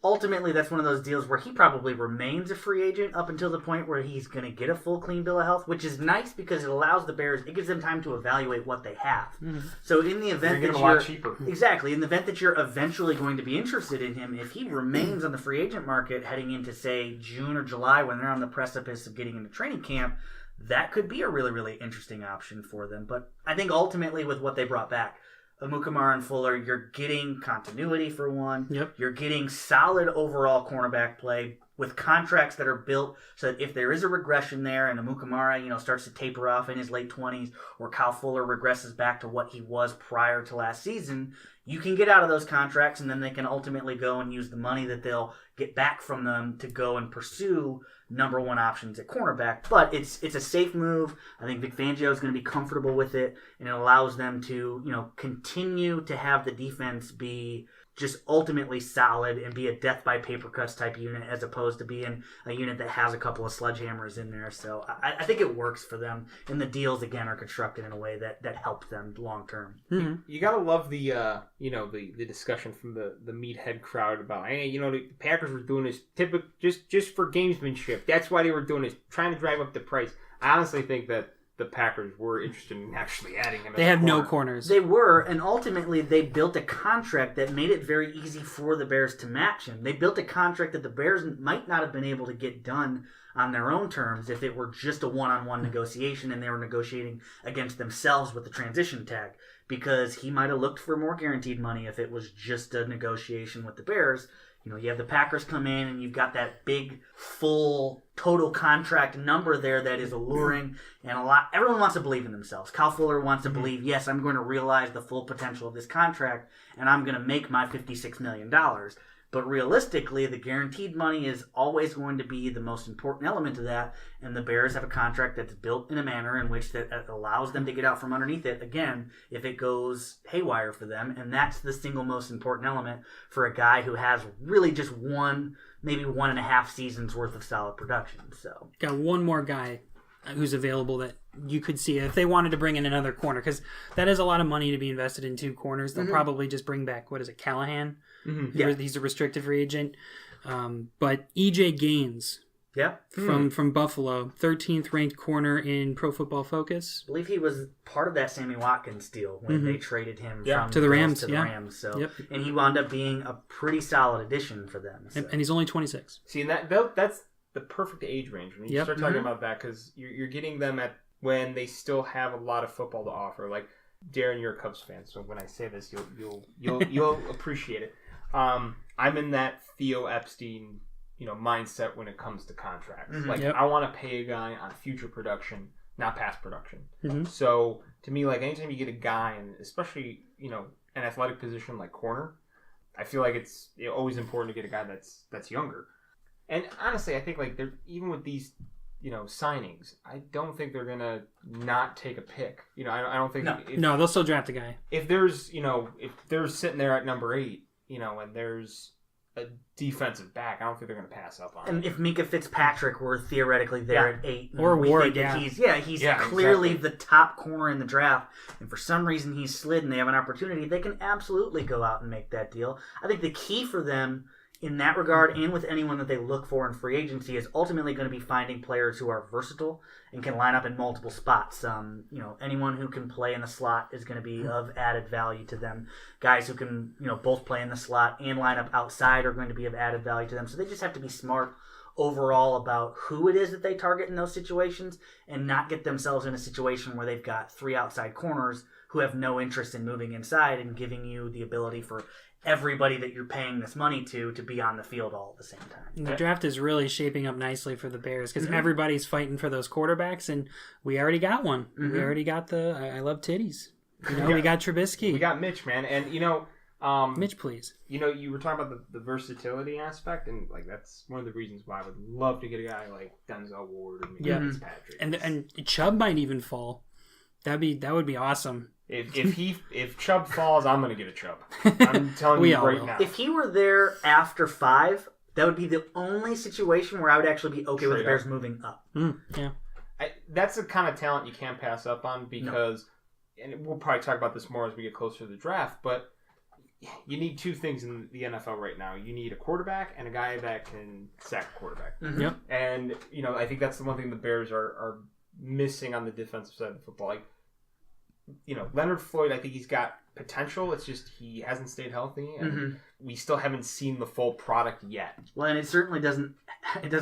ultimately, that's one of those deals where he probably remains a free agent up until the point where he's going to get a full clean bill of health, which is nice because it allows the Bears, it gives them time to evaluate what they have. So in the event that you're cheaper. Exactly, in the event that you're eventually going to be interested in him, if he remains on the free agent market heading into, say, June or July when they're on the precipice of getting into training camp, that could be a really, really interesting option for them. But I think ultimately with what they brought back, Amukamara and Fuller, you're getting continuity for one. You're getting solid overall cornerback play with contracts that are built so that if there is a regression there and Amukamara, starts to taper off in his late 20s or Kyle Fuller regresses back to what he was prior to last season, you can get out of those contracts and then they can ultimately go and use the money that they'll get back from them to go and pursue number one options at cornerback. But it's a safe move. I think Vic Fangio is going to be comfortable with it, and it allows them to, continue to have the defense be just ultimately solid and be a death by paper cuts type unit as opposed to being a unit that has a couple of sledgehammers in there. So I think it works for them, and the deals again are constructed in a way that help them long term. You gotta love the the discussion from the meathead crowd about the Packers were doing this typical just for gamesmanship. That's why they were doing this, trying to drive up the price. I honestly think that the Packers were interested in actually adding him. They have no corners. They were, and ultimately they built a contract that made it very easy for the Bears to match him. They built a contract that the Bears might not have been able to get done on their own terms if it were just a one-on-one negotiation and they were negotiating against themselves with the transition tag, because he might have looked for more guaranteed money if it was just a negotiation with the Bears. You have the Packers come in and you've got that big, full, total contract number there that is alluring, and everyone wants to believe in themselves. Kyle Fuller wants to believe, yes, I'm going to realize the full potential of this contract, and I'm going to make my $56 million. But realistically, the guaranteed money is always going to be the most important element of that, and the Bears have a contract that's built in a manner in which that allows them to get out from underneath it, again, if it goes haywire for them, and that's the single most important element for a guy who has really just maybe 1.5 seasons worth of solid production. So got one more guy who's available that you could see if they wanted to bring in another corner, because that is a lot of money to be invested in two corners. They'll probably just bring back, Callahan? He's a restricted free agent. But E.J. Gaines from Buffalo, 13th ranked corner in Pro Football Focus. I believe he was part of that Sammy Watkins deal when they traded him from to the Rams. So, and he wound up being a pretty solid addition for them. So. And he's only 26. See, and that's the perfect age range when you start talking about that, because you're getting them at when they still have a lot of football to offer. Like, Darren, you're a Cubs fan, so when I say this, you'll appreciate it. I'm in that Theo Epstein, mindset when it comes to contracts. I want to pay a guy on future production, not past production. So to me, like, anytime you get a guy, and especially an athletic position like corner, I feel like it's always important to get a guy that's younger. And honestly, I think like even with these signings, I don't think they're gonna not take a pick. I don't think no, they'll still draft a guy. If there's if they're sitting there at number 8. And there's a defensive back, I don't think they're going to pass up on him. And if Minka Fitzpatrick were theoretically there at 8, or Ward, he's clearly the top corner in the draft, and for some reason he's slid and they have an opportunity, they can absolutely go out and make that deal. I think the key for them in that regard, and with anyone that they look for in free agency, is ultimately going to be finding players who are versatile and can line up in multiple spots. Anyone who can play in the slot is going to be of added value to them. Guys who can, both play in the slot and line up outside are going to be of added value to them. So they just have to be smart overall about who it is that they target in those situations and not get themselves in a situation where they've got 3 outside corners who have no interest in moving inside and giving you the ability for everybody that you're paying this money to be on the field all at the same time. And the draft is really shaping up nicely for the Bears because everybody's fighting for those quarterbacks, and we already got one. Mm-hmm. We already got I love titties. We got Trubisky. We got Mitch, man. And, Mitch, please. You were talking about the versatility aspect, and that's one of the reasons why I would love to get a guy like Denzel Ward or maybe Fitzpatrick. And Chubb might even fall. That would be awesome. If Chubb falls, I'm going to get a Chubb. I'm telling you right now. If he were there after 5, that would be the only situation where I would actually be okay with the Bears moving up. Yeah, that's the kind of talent you can't pass up on because, and we'll probably talk about this more as we get closer to the draft, but you need 2 things in the NFL right now. You need a quarterback and a guy that can sack a quarterback. Mm-hmm. Yep. And, I think that's the one thing the Bears are missing on the defensive side of the football. Leonard Floyd, I think he's got potential. It's just he hasn't stayed healthy, and we still haven't seen the full product yet. Well, and it certainly does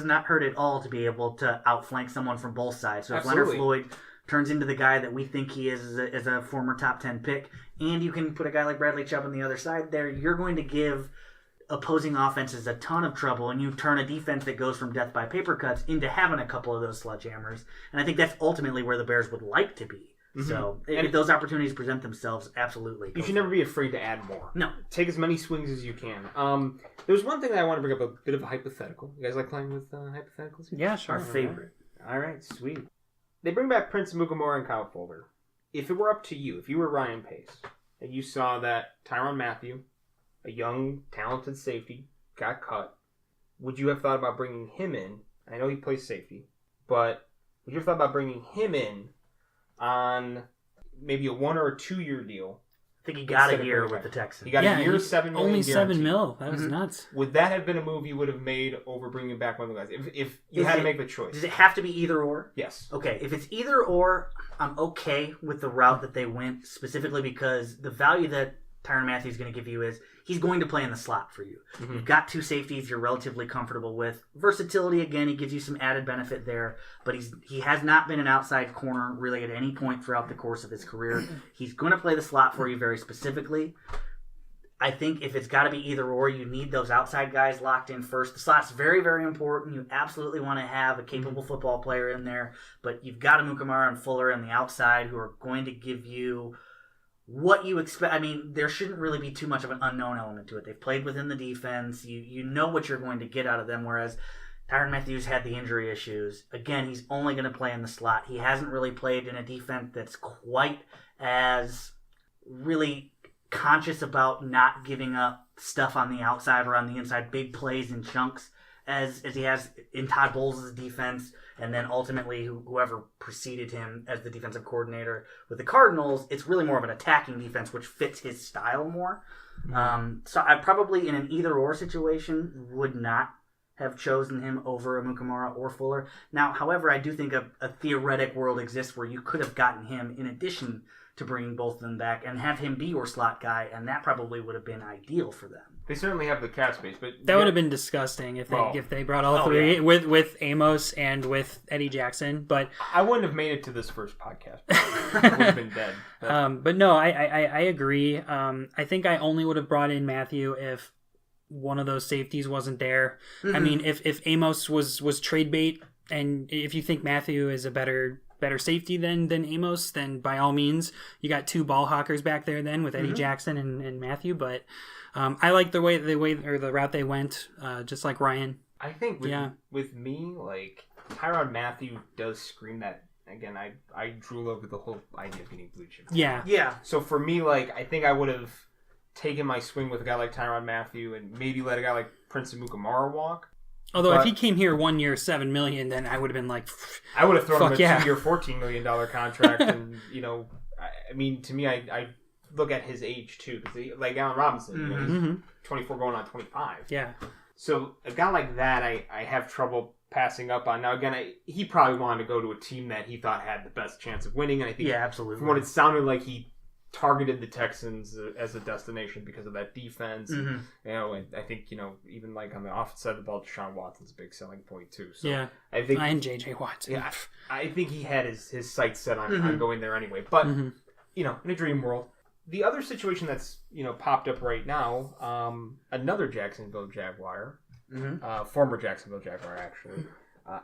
not hurt at all to be able to outflank someone from both sides. So if Leonard Floyd turns into the guy that we think he is as a former top 10 pick, and you can put a guy like Bradley Chubb on the other side there, you're going to give opposing offenses a ton of trouble, and you turn a defense that goes from death by paper cuts into having a couple of those sledgehammers. And I think that's ultimately where the Bears would like to be. Mm-hmm. So if those opportunities present themselves, absolutely. You should never be afraid to add more. No. Take as many swings as you can. There's one thing that I want to bring up, a bit of a hypothetical. You guys like playing with hypotheticals? Yeah, sure. Our favorite. All right, sweet. They bring back Prince Mukamura and Kyle Fuller. If it were up to you, if you were Ryan Pace, and you saw that Tyrann Mathieu, a young, talented safety, got cut, would you have thought about bringing him in? I know he plays safety, but would you have thought about bringing him in on maybe a 1 or a 2 year deal? I think he got a year with the Texans. He got a year, $7 million. Only guaranteed. $7 million. That was nuts. Would that have been a move you would have made over bringing back one of the guys? If you had to make the choice. Does it have to be either or? Yes. Okay, if it's either or, I'm okay with the route that they went, specifically because the value that Tyrann Mathieu is going to give you is he's going to play in the slot for you. Mm-hmm. You've got 2 safeties you're relatively comfortable with. Versatility, again, he gives you some added benefit there, but he has not been an outside corner really at any point throughout the course of his career. He's going to play the slot for you very specifically. I think if it's got to be either or, you need those outside guys locked in first. The slot's very, very important. You absolutely want to have a capable football player in there, but you've got a Mukamara and Fuller on the outside who are going to give you what you expect. I mean, there shouldn't really be too much of an unknown element to it. They've played within the defense. You know what you're going to get out of them, whereas Tyrann Mathieu's had the injury issues. Again, he's only going to play in the slot. He hasn't really played in a defense that's quite as really conscious about not giving up stuff on the outside or on the inside, big plays in chunks, as he has in Todd Bowles' defense, and then ultimately whoever preceded him as the defensive coordinator with the Cardinals. It's really more of an attacking defense, which fits his style more. Mm-hmm. So I probably, in an either-or situation, would not have chosen him over a Mukamara or Fuller. Now, however, I do think a theoretic world exists where you could have gotten him in addition to bringing both of them back and have him be your slot guy, and that probably would have been ideal for them. They certainly have the cap space, but that would have been disgusting if they brought all three with Amos and with Eddie Jackson. But I wouldn't have made it to this first podcast. I would have been dead. But no, I agree. I think I only would have brought in Mathieu if one of those safeties wasn't there. Mm-hmm. I mean, if Amos was trade bait, and if you think Mathieu is a better safety than Amos, then by all means, you got 2 ball hawkers back there then with Eddie Jackson and Mathieu. But I like the route they went, just like Ryan. I think with me, like Tyrann Mathieu does scream that. Again, I drool over the whole idea of getting blue chip. Yeah. So for me, like I think I would have taken my swing with a guy like Tyrann Mathieu and maybe let a guy like Prince Amukamara walk. Although if he came here 1 year, $7 million, then I would have been like, I would have thrown him a yeah. 2-year, $14 million contract. And, I mean, to me, I look at his age, too. Because like Allen Robinson, he's 24 going on 25. Yeah. So a guy like that, I have trouble passing up on. Now, again, he probably wanted to go to a team that he thought had the best chance of winning. And I think absolutely. From what it sounded like, he targeted the Texans as a destination because of that defense. And, and I think, even like on the offensive side of the ball, Deshaun Watson's a big selling point, too. So yeah. I think, and J.J. Watson. Yeah, I think he had his sights set on going there anyway. But, in a dream world. The other situation that's, popped up right now, another Jacksonville Jaguar, former Jacksonville Jaguar, actually,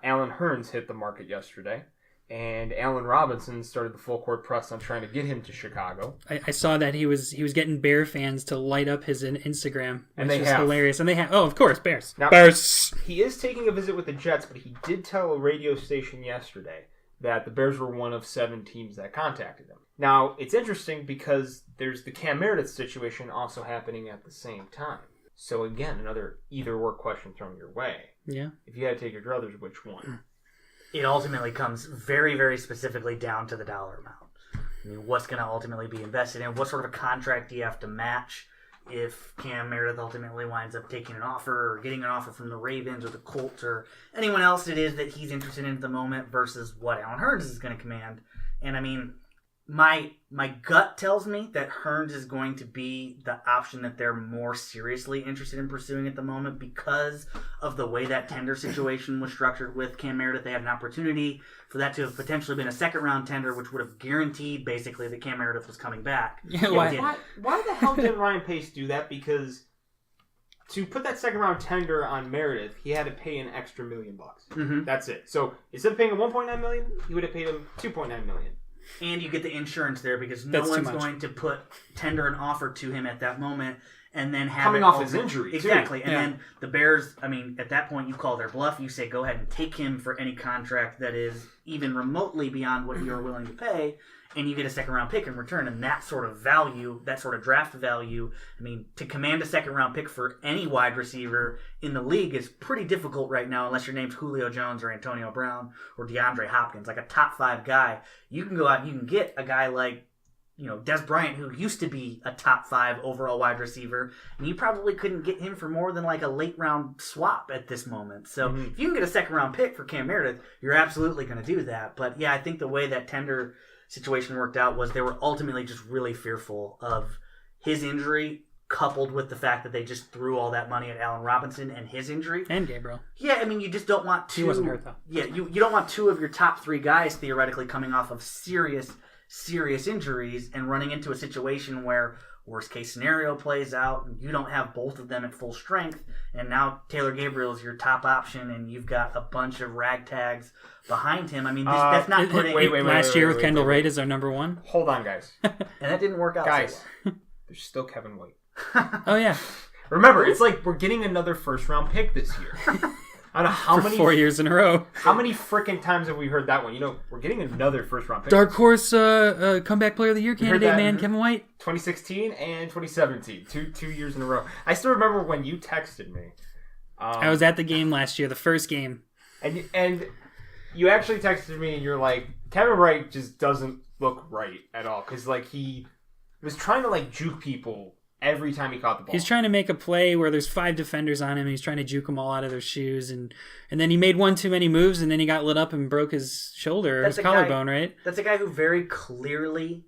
Alan Hearns hit the market yesterday, and Allen Robinson started the full court press on trying to get him to Chicago. I saw that he was getting Bear fans to light up his Instagram, and which is hilarious. And they have, of course, Bears. Now, Bears. He is taking a visit with the Jets, but he did tell a radio station yesterday that the Bears were one of 7 teams that contacted him. Now, it's interesting because there's the Cam Meredith situation also happening at the same time. So again, another either-or question thrown your way. Yeah. If you had to take your druthers, which one? It ultimately comes very, very specifically down to the dollar amount. I mean, what's going to ultimately be invested in? What sort of a contract do you have to match if Cam Meredith ultimately winds up taking an offer or getting an offer from the Ravens or the Colts or anyone else it is that he's interested in at the moment versus what Allen Hearns is going to command? And I mean, my gut tells me that Hearns is going to be the option that they're more seriously interested in pursuing at the moment because of the way that tender situation was structured with Cam Meredith. They had an opportunity for that to have potentially been a second-round tender, which would have guaranteed basically that Cam Meredith was coming back. Yeah, why the hell did Ryan Pace do that? Because to put that second-round tender on Meredith, he had to pay an extra $1 million. That's it. So instead of paying him $1.9 million, he would have paid him $2.9 million. And you get the insurance there because no one's going to tender an offer to him at that moment and then have coming off his injury. Exactly. Too. And then the Bears, I mean, at that point you call their bluff. You say go ahead and take him for any contract that is even remotely beyond what you're willing to pay, and you get a second-round pick in return. And that sort of value, that sort of draft value, I mean, to command a second-round pick for any wide receiver in the league is pretty difficult right now unless your name's Julio Jones or Antonio Brown or DeAndre Hopkins, like a top 5 guy. You can go out and you can get a guy like, Des Bryant, who used to be a top 5 overall wide receiver, and you probably couldn't get him for more than like a late-round swap at this moment. So if you can get a second-round pick for Cam Meredith, you're absolutely going to do that. But yeah, I think the way that tender situation worked out was they were ultimately just really fearful of his injury coupled with the fact that they just threw all that money at Allen Robinson and his injury. And Gabriel. Yeah, I mean, you just don't want 2... He wasn't hurt, though. Yeah, you don't want 2 of your top 3 guys theoretically coming off of serious injuries and running into a situation where worst case scenario plays out and you don't have both of them at full strength, and now Taylor Gabriel is your top option and you've got a bunch of ragtags behind him. I mean, that's not putting... Last year with Kendall Wright as our number 1. Hold on, guys. And that didn't work out guys, so well. There's still Kevin White. Oh, yeah. Remember, it's like we're getting another first-round pick this year. I don't know how many 4 years in a row. How many freaking times have we heard that one? We're getting another first-round pick. Dark horse comeback player of the year candidate, man, Kevin White. 2016 and 2017, two years in a row. I still remember when you texted me. I was at the game last year, the first game, and you actually texted me, and you're like, Kevin Wright just doesn't look right at all because he was trying to juke people every time he caught the ball. He's trying to make a play where there's 5 defenders on him. He's trying to juke them all out of their shoes, and then he made one too many moves, and then he got lit up and broke his shoulder, his collarbone, right? That's a guy who very clearly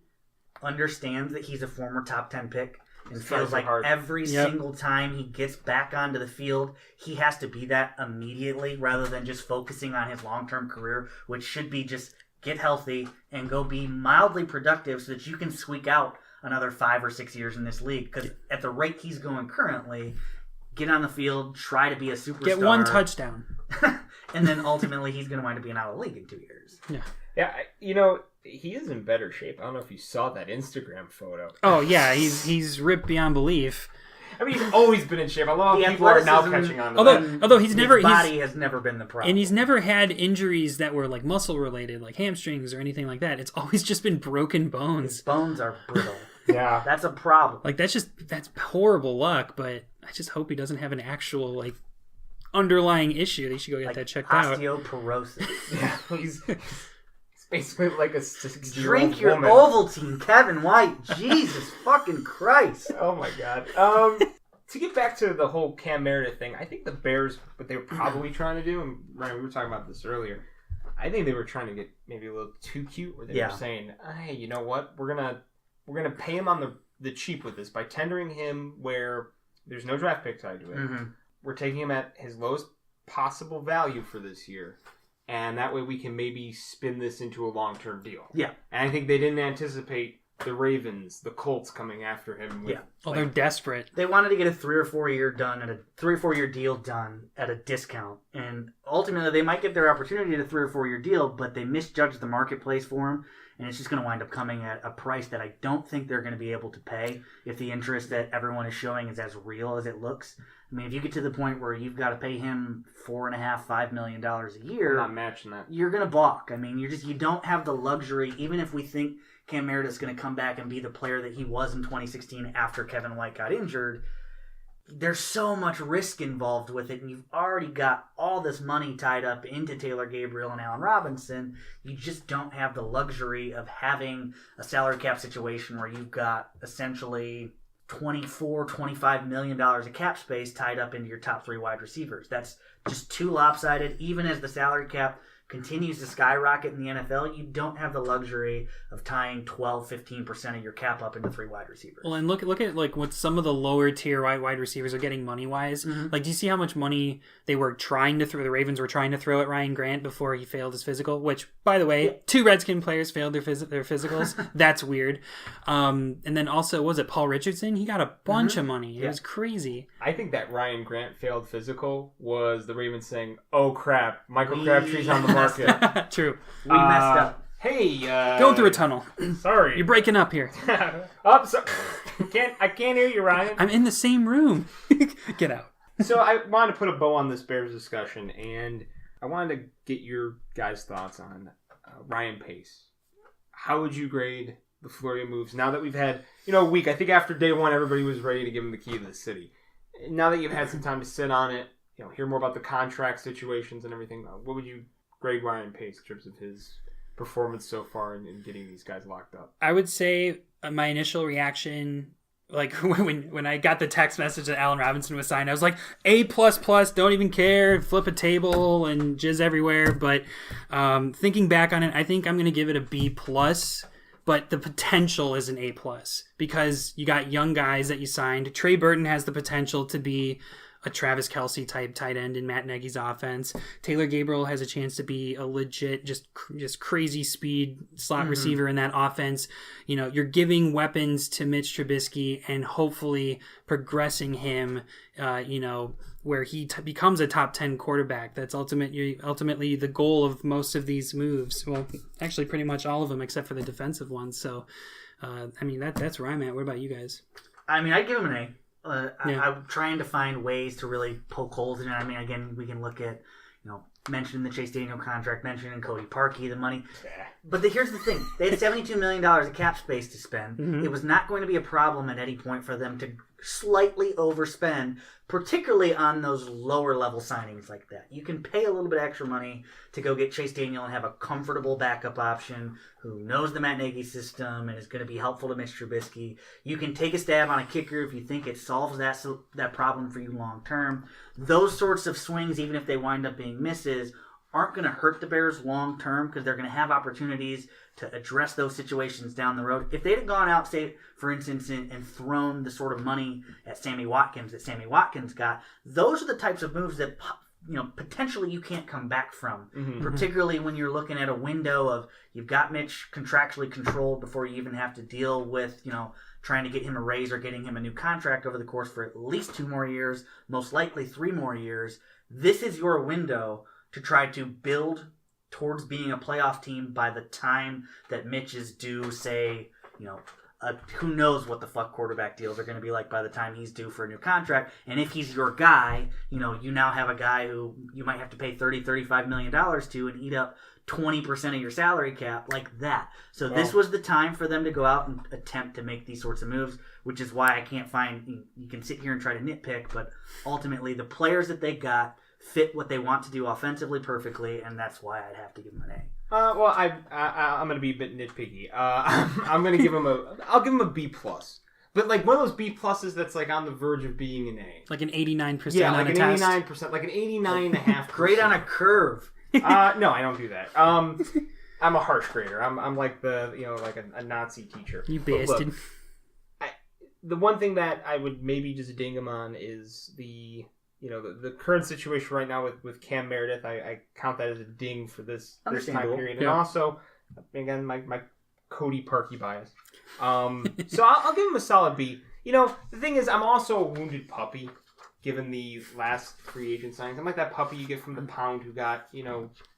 understands that he's a former top 10 pick and feels like every single time he gets back onto the field, he has to be that immediately rather than just focusing on his long-term career, which should be just get healthy and go be mildly productive so that you can squeak out another 5 or 6 years in this league. Because at the rate he's going currently, get on the field, try to be a superstar. Get 1 touchdown. And then ultimately he's going to wind up being out of the league in 2 years. Yeah. Yeah, he is in better shape. I don't know if you saw that Instagram photo. Oh, yeah, he's ripped beyond belief. I mean, he's always been in shape. A lot of people are now catching on to that. Although his body has never been the problem. And he's never had injuries that were muscle related, like hamstrings or anything like that. It's always just been broken bones. His bones are brittle. Yeah. That's a problem. That's horrible luck, but I just hope he doesn't have an actual like underlying issue. They should go get that checked out. Osteoporosis. Yeah, he's basically like a 60-year-old Drink your woman. Ovaltine, Kevin White. Jesus fucking Christ. Oh my god. To get back to the whole Cam Meredith thing, I think the Bears, what they were probably trying to do, and Ryan, we were talking about this earlier, I think they were trying to get maybe a little too cute, where they were saying, hey, you know what? We're gonna pay him on the cheap with this by tendering him where there's no draft pick tied to it. Mm-hmm. We're taking him at his lowest possible value for this year. And that way we can maybe spin this into a long-term deal. Yeah. And I think they didn't anticipate the Ravens, the Colts coming after him. With, well, they're desperate. They wanted to get a 3 or 4 year deal done at a discount. And ultimately they might get their opportunity at a 3 or 4 year deal, but they misjudged the marketplace for him. And it's just going to wind up coming at a price that I don't think they're going to be able to pay if the interest that everyone is showing is as real as it looks. I mean, if you get to the point where you've got to pay him $4.5 million a year, I'm not matching that. You're going to balk. I mean, you don't have the luxury, even if we think Cam Meredith's going to come back and be the player that he was in 2016 after Kevin White got injured. There's so much risk involved with it, and you've already got all this money tied up into Taylor Gabriel and Allen Robinson. You just don't have the luxury of having a salary cap situation where you've got essentially $24-25 million of cap space tied up into your top 3 wide receivers. That's just too lopsided. Even as the salary cap continues to skyrocket in the NFL, you don't have the luxury of tying 12-15% of your cap up into 3 wide receivers. Well, and look at like what some of the lower tier wide receivers are getting money wise. Mm-hmm. Like, do you see how much money they were trying to throw? The Ravens were trying to throw at Ryan Grant before he failed his physical. Which, by the way, 2 Redskin players failed their physicals. That's weird. And then also, what was it Paul Richardson? He got a bunch of money. It was crazy. I think that Ryan Grant failed physical was the Ravens saying, "Oh crap, Michael Crabtree's on the market." True. We messed up. Hey, going through a tunnel. Sorry, you're breaking up here. I can't hear you, Ryan. I'm in the same room. Get out. So I wanted to put a bow on this Bears discussion, and I wanted to get your guys' thoughts on Ryan Pace. How would you grade the flurry of moves now that we've had a week? I think after day 1, everybody was ready to give him the key to the city. Now that you've had some time to sit on it, hear more about the contract situations and everything, what would you grade Ryan Pace in terms of his performance so far in getting these guys locked up? I would say my initial reaction, like when I got the text message that Allen Robinson was signed, I was like, A++, don't even care, flip a table and jizz everywhere. But thinking back on it, I think I'm going to give it a B+. But the potential is an A+, because you got young guys that you signed. Trey Burton has the potential to be a Travis Kelce type tight end in Matt Nagy's offense. Taylor Gabriel has a chance to be a legit, just crazy speed slot receiver in that offense. You're giving weapons to Mitch Trubisky and hopefully progressing him, where he becomes a top 10 quarterback. That's ultimately the goal of most of these moves. Well, actually pretty much all of them except for the defensive ones. So, that's where I'm at. What about you guys? I'd give him an A. I'm trying to find ways to really poke holes in it. Again, we can look at, mentioning the Chase Daniel contract, mentioning Cody Parkey, the money. Yeah. But here's the thing. They had $72 million of cap space to spend. Mm-hmm. It was not going to be a problem at any point for them to slightly overspend, particularly on those lower level signings like that. You can pay a little bit extra money to go get Chase Daniel and have a comfortable backup option who knows the Matt Nagy system and is going to be helpful to Mitch Trubisky. You can take a stab on a kicker if you think it solves that problem for you long term. Those sorts of swings, even if they wind up being misses, aren't going to hurt the Bears long term because they're going to have opportunities to address those situations down the road. If they'd have gone out, say, for instance, and thrown the sort of money at Sammy Watkins that Sammy Watkins got, those are the types of moves that potentially you can't come back from, particularly when you're looking at a window of you've got Mitch contractually controlled before you even have to deal with, trying to get him a raise or getting him a new contract over the course for at least 2 more years, most likely 3 more years. This is your window to try to build towards being a playoff team by the time that Mitch is due, say, who knows what the fuck quarterback deals are going to be like by the time he's due for a new contract. And if he's your guy, you now have a guy who you might have to pay $30-35 million to and eat up 20% of your salary cap, like that. So this was the time for them to go out and attempt to make these sorts of moves, which is why I can't find, you can sit here and try to nitpick, but ultimately the players that they got fit what they want to do offensively perfectly, and that's why I'd have to give them an A. Well, I'm going to be a bit nitpicky. I'm going to give him I'll give him a B plus. But like one of those B pluses that's like on the verge of being an A. Like an 89% yeah, on like a an test. 89%, like an 89.5%. Grade on a curve. No, I don't do that. I'm a harsh grader. I'm like like a Nazi teacher. You bastard. Look, the one thing that I would maybe just ding him on is the current situation right now with Cam Meredith. I count that as a ding for this time period. And also, again, my Cody Parkey bias. So I'll give him a solid B. The thing is, I'm also a wounded puppy, given the last free agent signings. I'm like that puppy you get from the pound who got,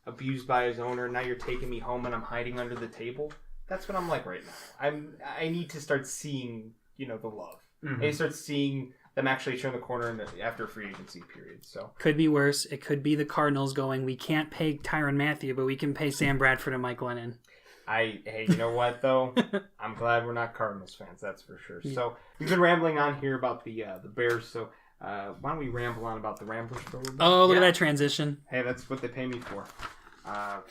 abused by his owner. Now you're taking me home and I'm hiding under the table. That's what I'm like right now. I need to start seeing, the love. Mm-hmm. I need to start seeing them actually turn the corner after a free agency period. So could be worse. It could be the Cardinals going, we can't pay Tyrann Mathieu, but we can pay Sam Bradford and Mike Lennon. Hey, you know what though? I'm glad we're not Cardinals fans. That's for sure. Yeah. So we've been rambling on here about the Bears. So why don't we ramble on about the Ramblers for a little bit? Oh, look at that transition. Hey, that's what they pay me for.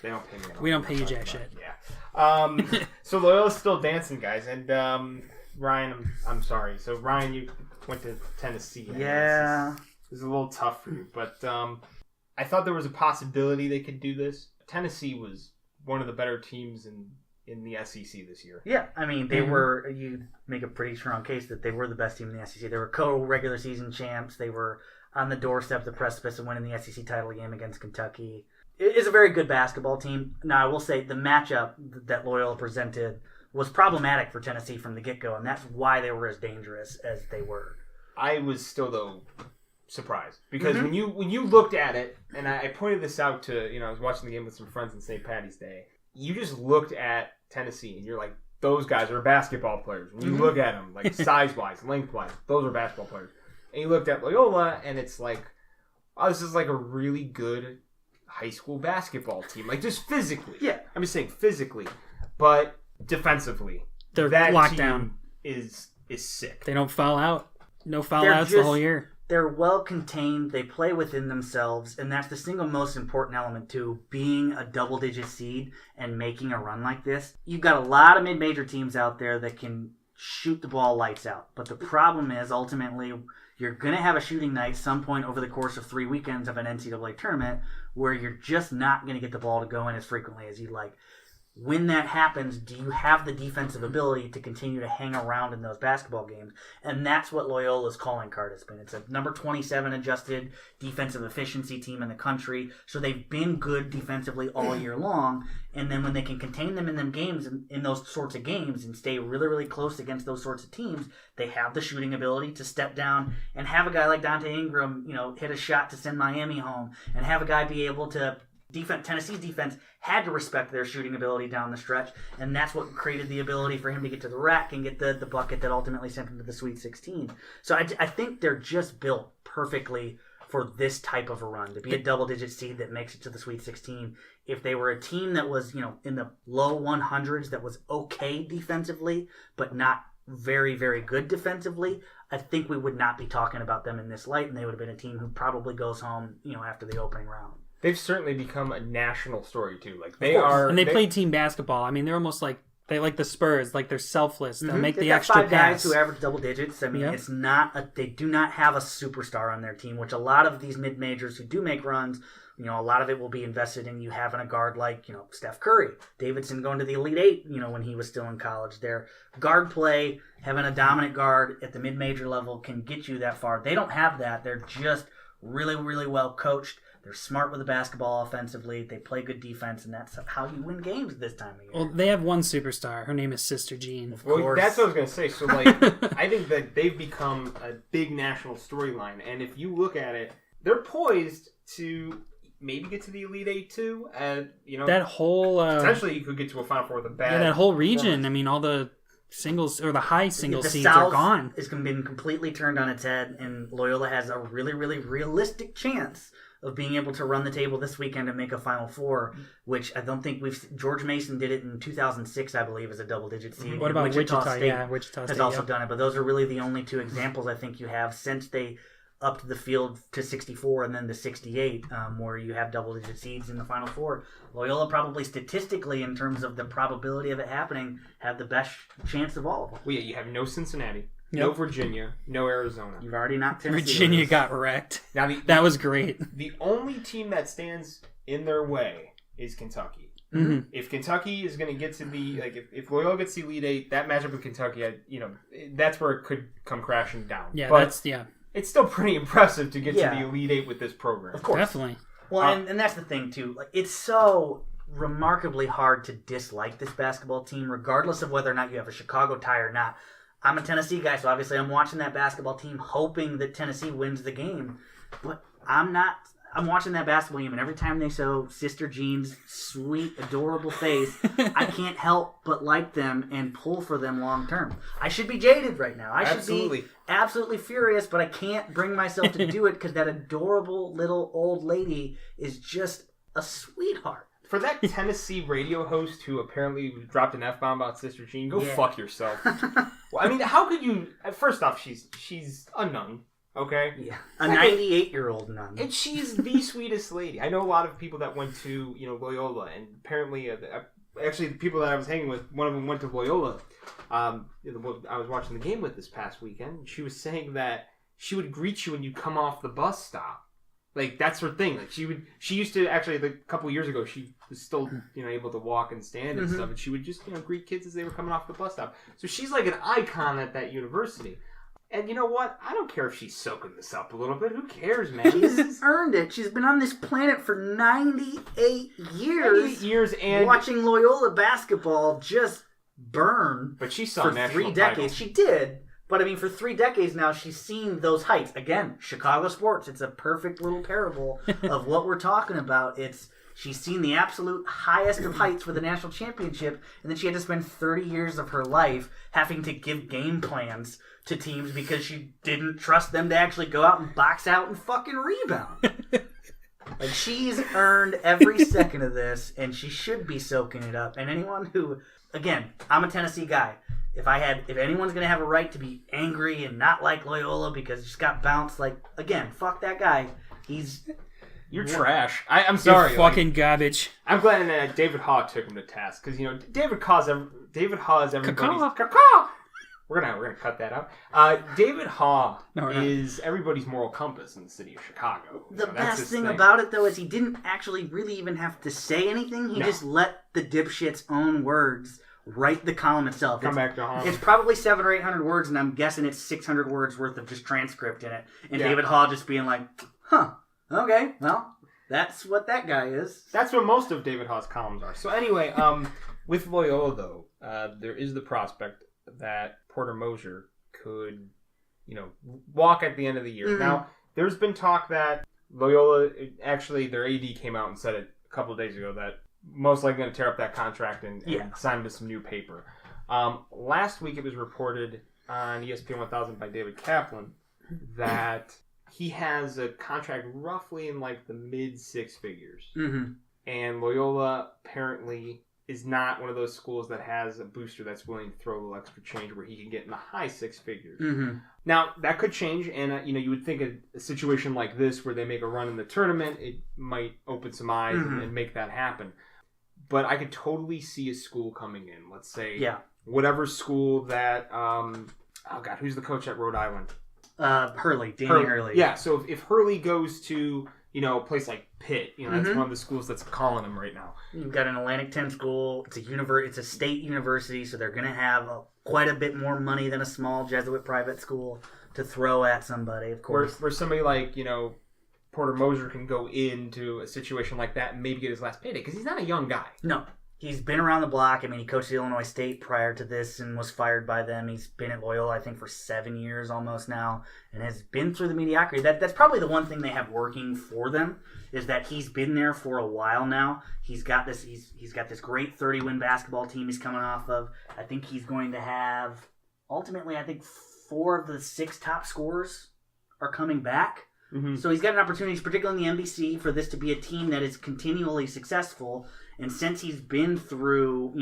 They don't pay me enough. We don't pay you jack shit. Yeah. So Loyola's still dancing, guys, and Ryan, I'm sorry. So Ryan, you went to Tennessee. Yeah. This is a little tough for you, but I thought there was a possibility they could do this. Tennessee was one of the better teams in the SEC this year. Yeah, I mean, they were, you make a pretty strong case that they were the best team in the SEC. They were co-regular season champs. They were on the doorstep, the precipice of winning the SEC title game against Kentucky. It is a very good basketball team. Now, I will say the matchup that Loyola presented was problematic for Tennessee from the get-go, and that's why they were as dangerous as they were. I was still, though, surprised. Because when you looked at it, and I pointed this out to, I was watching the game with some friends on St. Patty's Day, you just looked at Tennessee, and you're like, those guys are basketball players. When you look at them, like size-wise, length-wise, those are basketball players. And you looked at Loyola, and it's like, oh, this is like a really good high school basketball team. Like, just physically. Yeah. I'm just saying physically. But defensively, they're that locked team down. is sick. They don't foul out. No foul outs the whole year. They're well contained. They play within themselves, and that's the single most important element to being a double-digit seed and making a run like this. You've got a lot of mid-major teams out there that can shoot the ball lights out, but the problem is ultimately you're going to have a shooting night some point over the course of 3 weekends of an NCAA tournament where you're just not going to get the ball to go in as frequently as you'd like. When that happens, do you have the defensive ability to continue to hang around in those basketball games? And that's what Loyola's calling card has been. It's a number 27 adjusted defensive efficiency team in the country. So they've been good defensively all year long. And then when they can contain them in them games, in those sorts of games, and stay really, really close against those sorts of teams, they have the shooting ability to step down and have a guy like Dante Ingram, hit a shot to send Miami home, and have a guy be able to Tennessee's defense had to respect their shooting ability down the stretch, and that's what created the ability for him to get to the rack and get the bucket that ultimately sent him to the Sweet 16. So I think they're just built perfectly for this type of a run, to be a double-digit seed that makes it to the Sweet 16. If they were a team that was, in the low 100s that was okay defensively, but not very, very good defensively, I think we would not be talking about them in this light, and they would have been a team who probably goes home, after the opening round. They've certainly become a national story too. Like they are, and they play team basketball. I mean, they're almost like the Spurs. Like they're selfless. They'll make the extra pass. 5 guys pass. who average double digits. I mean, it's not. They do not have a superstar on their team, which a lot of these mid majors who do make runs, a lot of it will be invested in you having a guard like Steph Curry, Davidson going to the Elite Eight. When he was still in college, their guard play, having a dominant guard at the mid major level can get you that far. They don't have that. They're just really, really well coached. They're smart with the basketball offensively. They play good defense, and that's how you win games this time of year. Well, they have one superstar. Her name is Sister Jean. Of course. That's what I was going to say. So, I think that they've become a big national storyline. And if you look at it, they're poised to maybe get to the Elite Eight too. That whole... potentially you could get to a Final Four with a bad... Yeah, that whole region. I mean, all the singles or the high single seeds are gone. It's been completely turned on its head, and Loyola has a really, really realistic chance of being able to run the table this weekend and make a Final Four, which I don't think George Mason did it in 2006, I believe, as a double-digit seed. What about Wichita State? Yeah, Wichita State has also done it, but those are really the only two examples I think you have since they upped the field to 64 and then to 68, where you have double-digit seeds in the Final Four. Loyola probably statistically, in terms of the probability of it happening, have the best chance of all of them. Well, yeah, you have no Cincinnati. No Virginia, no Arizona. You've already knocked Tennessee. Virginia got wrecked. Now that was great. The only team that stands in their way is Kentucky. Mm-hmm. If Kentucky is going to get to the if Loyola gets the Elite Eight, that matchup with Kentucky, that's where it could come crashing down. Yeah, but it's still pretty impressive to get to the Elite Eight with this program. Of course, definitely. Well, and that's the thing too. Like, it's so remarkably hard to dislike this basketball team, regardless of whether or not you have a Chicago tie or not. I'm a Tennessee guy, so obviously I'm watching that basketball team hoping that Tennessee wins the game. But I'm not. I'm watching that basketball game, and every time they show Sister Jean's sweet, adorable face, I can't help but like them and pull for them long term. I should be jaded right now. I should be absolutely furious, but I can't bring myself to do it because that adorable little old lady is just a sweetheart. For that Tennessee radio host who apparently dropped an F-bomb about Sister Jean, go fuck yourself. Well, I mean, how could you... First off, she's a nun, okay? Yeah. A 98-year-old nun. And she's the sweetest lady. I know a lot of people that went to, Loyola, and apparently... actually, the people that I was hanging with, one of them went to Loyola. I was watching the game with this past weekend, and she was saying that she would greet you when you come off the bus stop. Like, that's her thing. Like, she used to, actually, a couple of years ago, she was still, able to walk and stand and stuff, and she would just, greet kids as they were coming off the bus stop. So she's like an icon at that university. And you know what? I don't care if she's soaking this up a little bit. Who cares, man? She's earned it. She's been on this planet for 98 years. 98 years and... watching Loyola basketball just burn. But she saw for national 3 decades. titles. She did. But, I mean, for 3 decades now, she's seen those heights. Again, Chicago sports. It's a perfect little parable of what we're talking about. She's seen the absolute highest of heights for the national championship, and then she had to spend 30 years of her life having to give game plans to teams because she didn't trust them to actually go out and box out and fucking rebound. Like, she's earned every second of this, and she should be soaking it up. And anyone who, again, I'm a Tennessee guy. If anyone's going to have a right to be angry and not like Loyola because he just got bounced, like, again, fuck that guy. You're trash. I'm sorry. You're fucking garbage. I'm glad that David Haw took him to task because David Haw is everybody's. We're gonna cut that out. David Haw is everybody's moral compass in the city of Chicago. The best thing about it, though, is he didn't actually really even have to say anything. He just let the dipshit's own words write the column itself. Back to Haw. It's probably 700 or 800 words, and I'm guessing it's 600 words worth of just transcript in it. And David Haw just being like, okay, well, that's what that guy is. That's what most of David Haw's columns are. So anyway, with Loyola, though, there is the prospect that Porter Moser could, walk at the end of the year. Mm-hmm. Now, there's been talk that Loyola, actually, their AD came out and said it a couple of days ago that most likely going to tear up that contract and sign him to some new paper. Last week, it was reported on ESPN 1000 by David Kaplan that he has a contract roughly in like the mid 6 figures. Mm-hmm. And Loyola apparently is not one of those schools that has a booster that's willing to throw a little extra change where he can get in the high 6 figures. Mm-hmm. Now, that could change, and you would think a situation like this where they make a run in the tournament, it might open some eyes and make that happen. But I could totally see a school coming in. Let's say whatever school that... who's the coach at Rhode Island? Danny Hurley. Yeah, so if Hurley goes to... a place like Pitt, that's one of the schools that's calling him right now. You've got an Atlantic 10 school. It's a state university, so they're going to have quite a bit more money than a small Jesuit private school to throw at somebody, of course. Where somebody like, Porter Moser can go into a situation like that and maybe get his last payday, because he's not a young guy. No. He's been around the block. I mean, he coached at Illinois State prior to this and was fired by them. He's been at Loyola, I think, for 7 years almost now, and has been through the mediocrity. That's probably the one thing they have working for them, is that he's been there for a while now. He's got this great 30-win basketball team he's coming off of. I think he's going to have, ultimately, I think 4 of the 6 top scorers are coming back. Mm-hmm. So he's got an opportunity, particularly in the NBC, for this to be a team that is continually successful. And since he's been through,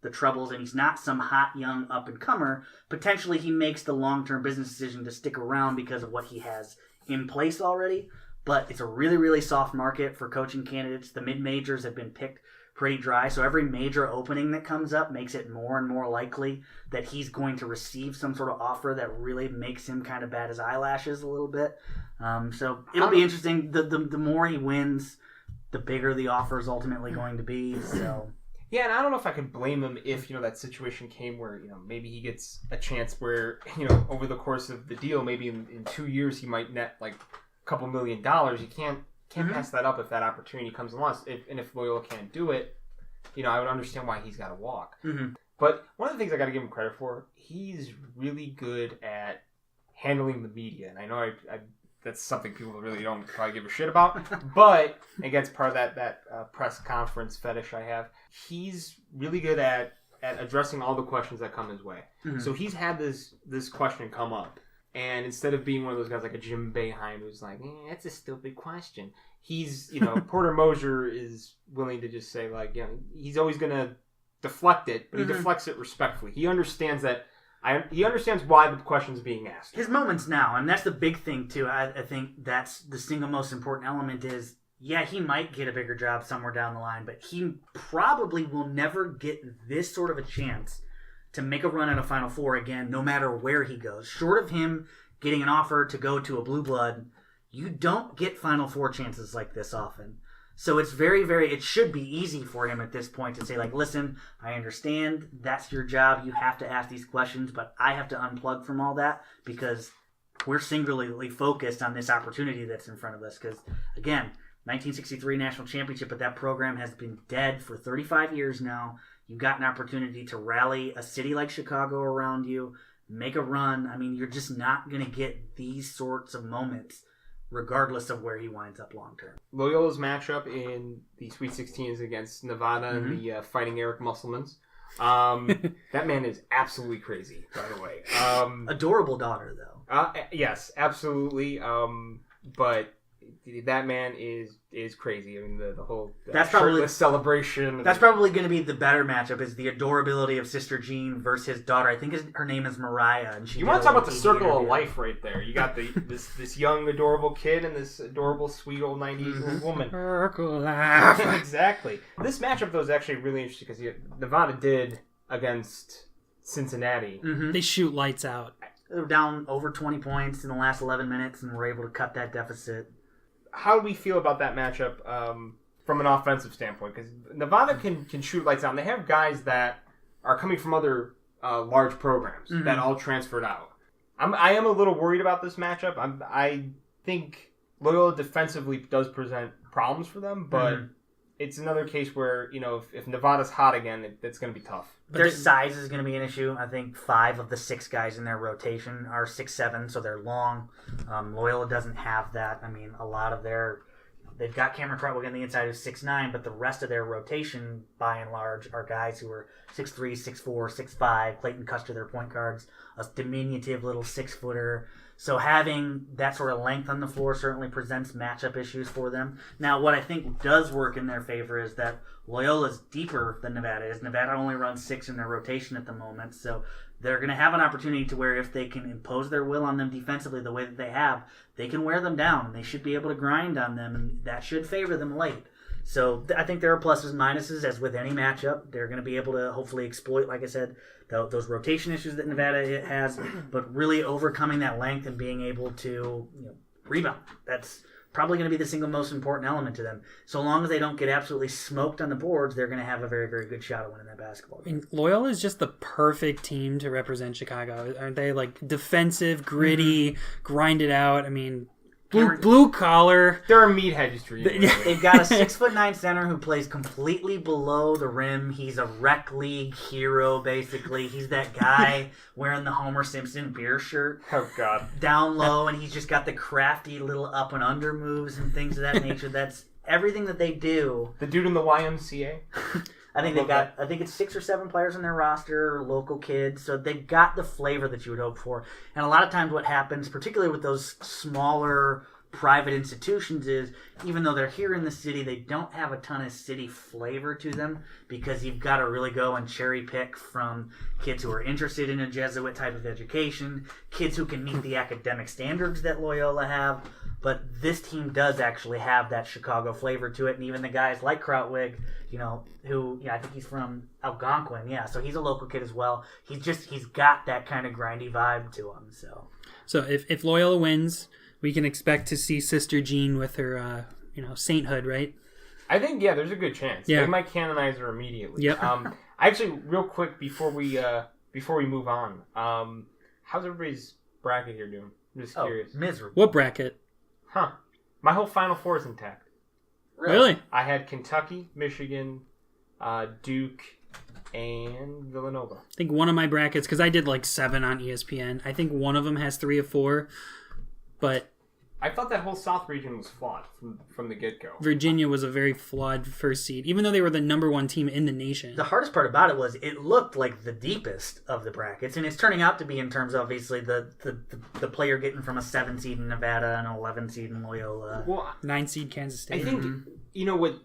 the troubles and he's not some hot young up-and-comer, potentially he makes the long-term business decision to stick around because of what he has in place already. But it's a really, really soft market for coaching candidates. The mid-majors have been picked pretty dry, so every major opening that comes up makes it more and more likely that he's going to receive some sort of offer that really makes him kind of bat his eyelashes a little bit. So it'll be interesting. The more he wins, the bigger the offer is ultimately going to be. So yeah, and I don't know if I could blame him if that situation came where maybe he gets a chance where over the course of the deal, maybe in 2 years he might net like a couple $1 million. You can't pass that up if that opportunity comes along. If Loyola can't do it, I would understand why he's got to walk. Mm-hmm. But one of the things I got to give him credit for, he's really good at handling the media. And I know I that's something people really don't probably give a shit about. But again, it's part of that press conference fetish I have. He's really good at addressing all the questions that come his way. Mm-hmm. So he's had this question come up. And instead of being one of those guys like a Jim Boeheim who's like, that's a stupid question, he's, Porter Moser is willing to just say, like, he's always going to deflect it, but he deflects it respectfully. He understands that. He understands why the question's being asked. His moment's now, and that's the big thing, too. I think that's the single most important element is, yeah, he might get a bigger job somewhere down the line, but he probably will never get this sort of a chance to make a run at a Final Four again, no matter where he goes. Short of him getting an offer to go to a blue blood, you don't get Final Four chances like this often. So it's very, very, it should be easy for him at this point to say, like, listen, I understand that's your job. You have to ask these questions, but I have to unplug from all that because we're singularly focused on this opportunity that's in front of us. Because, again, 1963 national championship, but that program has been dead for 35 years now. You've got an opportunity to rally a city like Chicago around you, make a run. I mean, you're just not going to get these sorts of moments regardless of where he winds up long term. Loyola's matchup in the Sweet 16 is against Nevada and the Fighting Eric Musselmans. That man is absolutely crazy, by the way. Adorable daughter, though. Yes, absolutely. But that man is crazy. I mean, the whole that's probably celebration. That's probably going to be the better matchup. Is the adorability of Sister Jean versus his daughter. I think her name is Mariah, and you want to talk about the circle of life right there. You got this young adorable kid and this adorable sweet old 90s woman. Circle life. Exactly. This matchup though is actually really interesting because Nevada did against Cincinnati. Mm-hmm. They shoot lights out. They were down over 20 points in the last 11 minutes and were able to cut that deficit. How do we feel about that matchup from an offensive standpoint? Because Nevada can shoot lights out. And they have guys that are coming from other large programs that all transferred out. I am a little worried about this matchup. I think Loyola defensively does present problems for them, but it's another case where, if Nevada's hot again, it's going to be tough. Their size is going to be an issue. I think 5 of the 6 guys in their rotation are 6'7", so they're long. Loyola doesn't have that. I mean, a lot of they've got Cameron Crutwell on the inside who's 6'9", but the rest of their rotation, by and large, are guys who are 6'3", 6'4", 6'5". Clayton Custer, their point guards, a diminutive little 6-footer. So having that sort of length on the floor certainly presents matchup issues for them. Now, what I think does work in their favor is that Loyola's deeper than Nevada is. Nevada only runs 6 in their rotation at the moment, so they're going to have an opportunity to where if they can impose their will on them defensively the way that they have, they can wear them down, and they should be able to grind on them, and that should favor them late. So I think there are pluses and minuses, as with any matchup. They're going to be able to hopefully exploit, like I said, those rotation issues that Nevada has, but really overcoming that length and being able to rebound. That's probably going to be the single most important element to them. So long as they don't get absolutely smoked on the boards, they're going to have a very, very good shot at winning that basketball game. I mean, Loyola is just the perfect team to represent Chicago. Aren't they? Like, defensive, gritty, grind it out. I mean, blue collar. They're a meathead street. They've got a 6'9" center who plays completely below the rim. He's a rec league hero, basically. He's that guy wearing the Homer Simpson beer shirt. Oh, God. Down low, and he's just got the crafty little up and under moves and things of that nature. That's everything that they do. The dude in the YMCA. I think it's 6 or 7 players on their roster, local kids, so they've got the flavor that you would hope for. And a lot of times what happens, particularly with those smaller private institutions is, even though they're here in the city, they don't have a ton of city flavor to them because you've got to really go and cherry pick from kids who are interested in a Jesuit type of education, kids who can meet the academic standards that Loyola have. But this team does actually have that Chicago flavor to it, and even the guys like Krautwig, who I think he's from Algonquin, so he's a local kid as well. He's got that kind of grindy vibe to him. So if Loyola wins, we can expect to see Sister Jean with her, sainthood, right? I think there's a good chance. Yeah. They might canonize her immediately. Yep. Actually, real quick before we move on, how's everybody's bracket here doing? I'm just curious. Miserable. What bracket? Huh? My whole Final Four is intact. Really? I had Kentucky, Michigan, Duke, and Villanova. I think one of my brackets, because I did like 7 on ESPN, I think one of them has 3 of 4, but I thought that whole South region was flawed from the get-go. Virginia was a very flawed first seed, even though they were the number 1 team in the nation. The hardest part about it was it looked like the deepest of the brackets, and it's turning out to be in terms of obviously the player getting from a 7 seed in Nevada and an 11 seed in Loyola. Well, 9 seed Kansas State. I think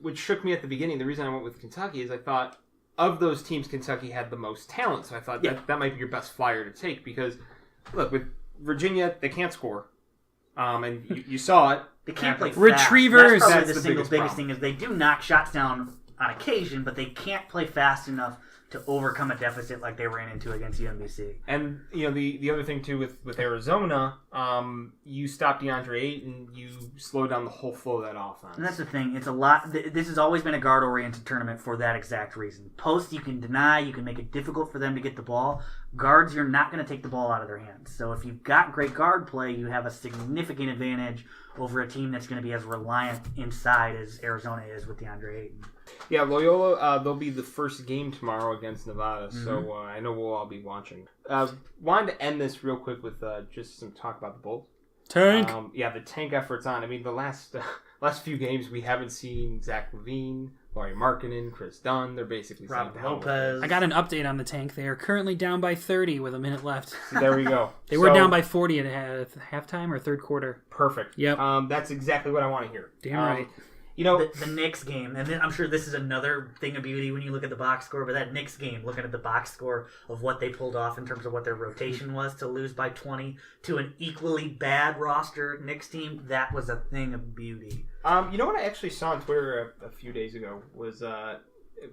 what shook me at the beginning. The reason I went with Kentucky is I thought of those teams, Kentucky had the most talent, so I thought that might be your best flyer to take because look, with Virginia they can't score. And you saw it. They can't play fast. Retrievers. That's probably That's the the biggest biggest thing is they do knock shots down on occasion, but they can't play fast enough to overcome a deficit like they ran into against UMBC. And the other thing too with Arizona, you stopped DeAndre Ayton, you slowed down the whole flow of that offense. And that's the thing. It's a lot. This has always been a guard-oriented tournament for that exact reason. Post, you can deny, you can make it difficult for them to get the ball. Guards, you're not going to take the ball out of their hands. So if you've got great guard play, you have a significant advantage over a team that's going to be as reliant inside as Arizona is with DeAndre Ayton. Yeah, Loyola, they'll be the first game tomorrow against Nevada, so I know we'll all be watching. Wanted to end this real quick with just some talk about the Bulls. Tank. The tank effort's on. I mean, the last few games we haven't seen Zach LaVine, Lauri Markkanen, Chris Dunn. They're basically Rob saying Lopez. I got an update on the Tank. They are currently down by 30 with a minute left. There we go. They were down by 40 at halftime or third quarter. Perfect. Yep. That's exactly what I want to hear. Damn right. The Knicks game, and then I'm sure this is another thing of beauty when you look at the box score, but that Knicks game, looking at the box score of what they pulled off in terms of what their rotation was to lose by 20 to an equally bad roster Knicks team, that was a thing of beauty. You know what I actually saw on Twitter a few days ago was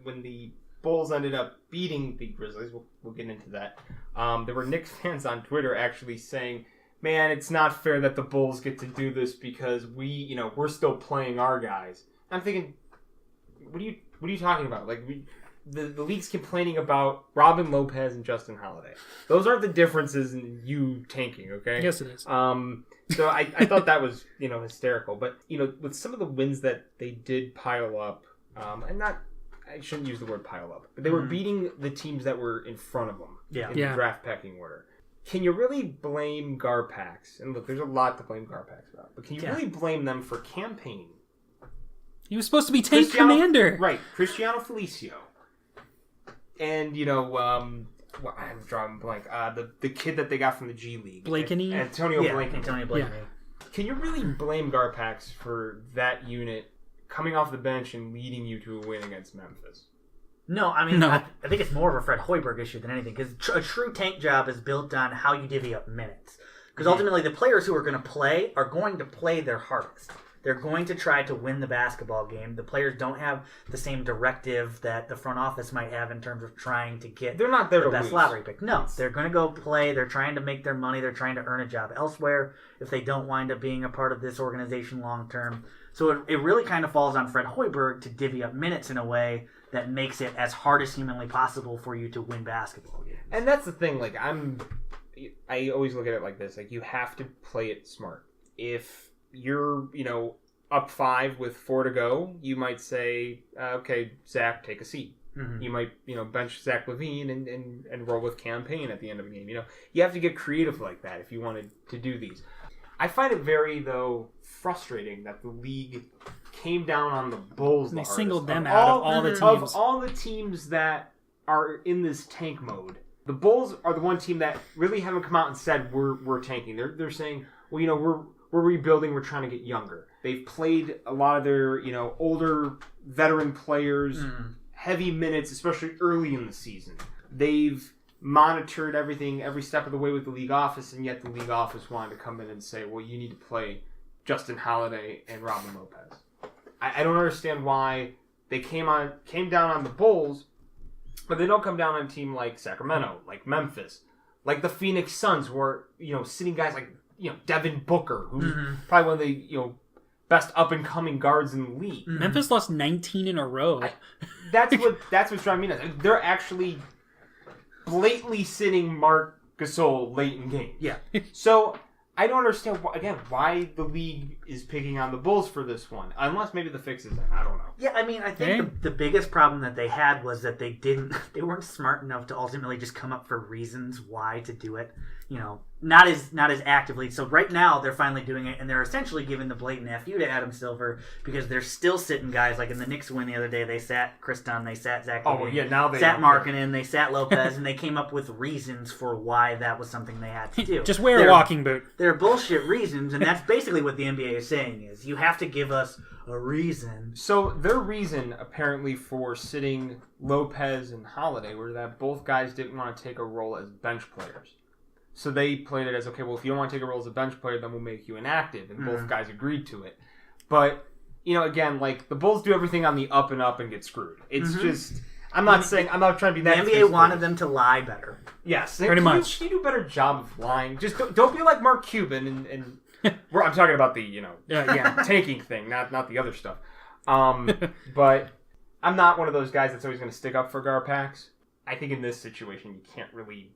when the Bulls ended up beating the Grizzlies. We'll get into that. There were Knicks fans on Twitter actually saying, man, it's not fair that the Bulls get to do this because we're still playing our guys. I'm thinking, what are you talking about? Like the league's complaining about Robin Lopez and Justin Holiday. Those aren't the differences in you tanking, okay? Yes, it is. So I thought that was hysterical. But with some of the wins that they did pile up, I shouldn't use the word pile up, but they were beating the teams that were in front of them in the draft pecking order. Can you really blame Garpax? And look, there's a lot to blame Garpax about, but can you really blame them for campaigning? He was supposed to be tank commander. Right, Cristiano Felicio. And, I'm drawing a blank. The kid that they got from the G League. Blakeney? Antonio Blakeney. Antonio Blakeney. Yeah. Can you really blame Garpax for that unit coming off the bench and leading you to a win against Memphis? No, I mean, No. I think it's more of a Fred Hoiberg issue than anything, because a true tank job is built on how you divvy up minutes. Because ultimately, the players who are going to play their hardest. They're going to try to win the basketball game. The players don't have the same directive that the front office might have in terms of trying to get They're not there the to best lose. lottery pick. No, they're going to go play. They're trying to make their money. They're trying to earn a job elsewhere if they don't wind up being a part of this organization long term. So it really kind of falls on Fred Hoiberg to divvy up minutes in a way that makes it as hard as humanly possible for you to win basketball games. And that's the thing. Like I always look at it like this. Like you have to play it smart. If you're up 5 with 4 to go, you might say, okay, Zach, take a seat. Mm-hmm. You might bench Zach LaVine and roll with campaign at the end of the game. You have to get creative like that if you wanted to do these. I find it very, though, frustrating that the league came down on the Bulls. And they singled them out of all the teams. Of all the teams that are in this tank mode, the Bulls are the one team that really haven't come out and said we're tanking. They're saying, well, we're rebuilding, we're trying to get younger. They've played a lot of their, older veteran players, heavy minutes, especially early in the season. They've monitored everything every step of the way with the league office, and yet the league office wanted to come in and say, well, you need to play Justin Holiday and Robin Lopez. I don't understand why they came down on the Bulls, but they don't come down on a team like Sacramento, like Memphis, like the Phoenix Suns, who are, sitting guys like, Devin Booker, who's probably one of the, best up-and-coming guards in the league. Memphis lost 19 in a row. That's what's driving me nuts. They're actually blatantly sitting Marc Gasol late in games. Yeah. So I don't understand why the league is picking on the Bulls for this one, unless maybe the fix is in. I don't know. Yeah, I mean, I think the biggest problem that they had was that they weren't smart enough to ultimately just come up for reasons why to do it. Not as actively. So right now they're finally doing it, and they're essentially giving the blatant FU to Adam Silver because they're still sitting guys like in the Knicks win the other day. They sat Chris Dunn, they sat Zach. Oh yeah, now they sat Markkanen, they sat Lopez, and they came up with reasons for why that was something they had to do. Just wear a walking boot. They're bullshit reasons, and that's basically what the NBA is saying is you have to give us a reason. So their reason apparently for sitting Lopez and Holiday were that both guys didn't want to take a role as bench players. So they played it as, okay, well, if you don't want to take a role as a bench player, then we'll make you inactive. And both guys agreed to it. But, again, like, the Bulls do everything on the up and up and get screwed. It's just, I'm not trying to be that. The NBA wanted them to lie better. Yes. Pretty much. Can you do a better job of lying? Just don't be like Mark Cuban and I'm talking about the, tanking thing, not the other stuff. But I'm not one of those guys that's always going to stick up for Garpax. I think in this situation, you can't really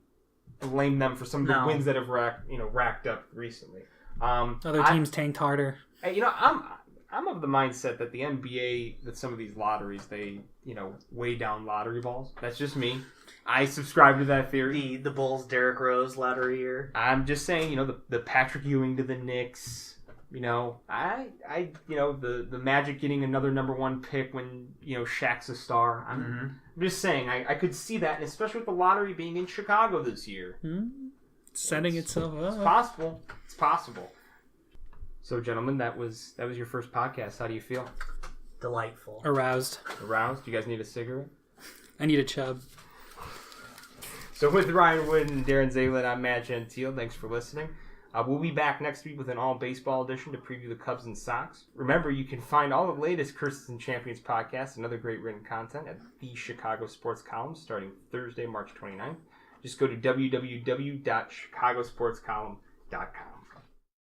blame them for some of the wins that have racked up recently. Other teams tanked harder. I'm of the mindset that the NBA, that some of these lotteries, they weigh down lottery balls. That's just me. I subscribe to that theory. The Bulls Derrick Rose lottery year. I'm just saying, the Patrick Ewing to the Knicks. The Magic getting another number one pick when Shaq's a star. I'm just saying I could see that, and especially with the lottery being in Chicago this year, setting itself up. It's possible. It's possible. So, gentlemen, that was your first podcast. How do you feel? Delightful. Aroused. Aroused? Do you guys need a cigarette? I need a chub. So, with Ryan Wood and Darren Zalin, I'm Matt Gentile. Thanks for listening. We'll be back next week with an all-baseball edition to preview the Cubs and Sox. Remember, you can find all the latest Curses and Champions podcasts and other great written content at the Chicago Sports Column starting Thursday, March 29th. Just go to www.chicagosportscolumn.com.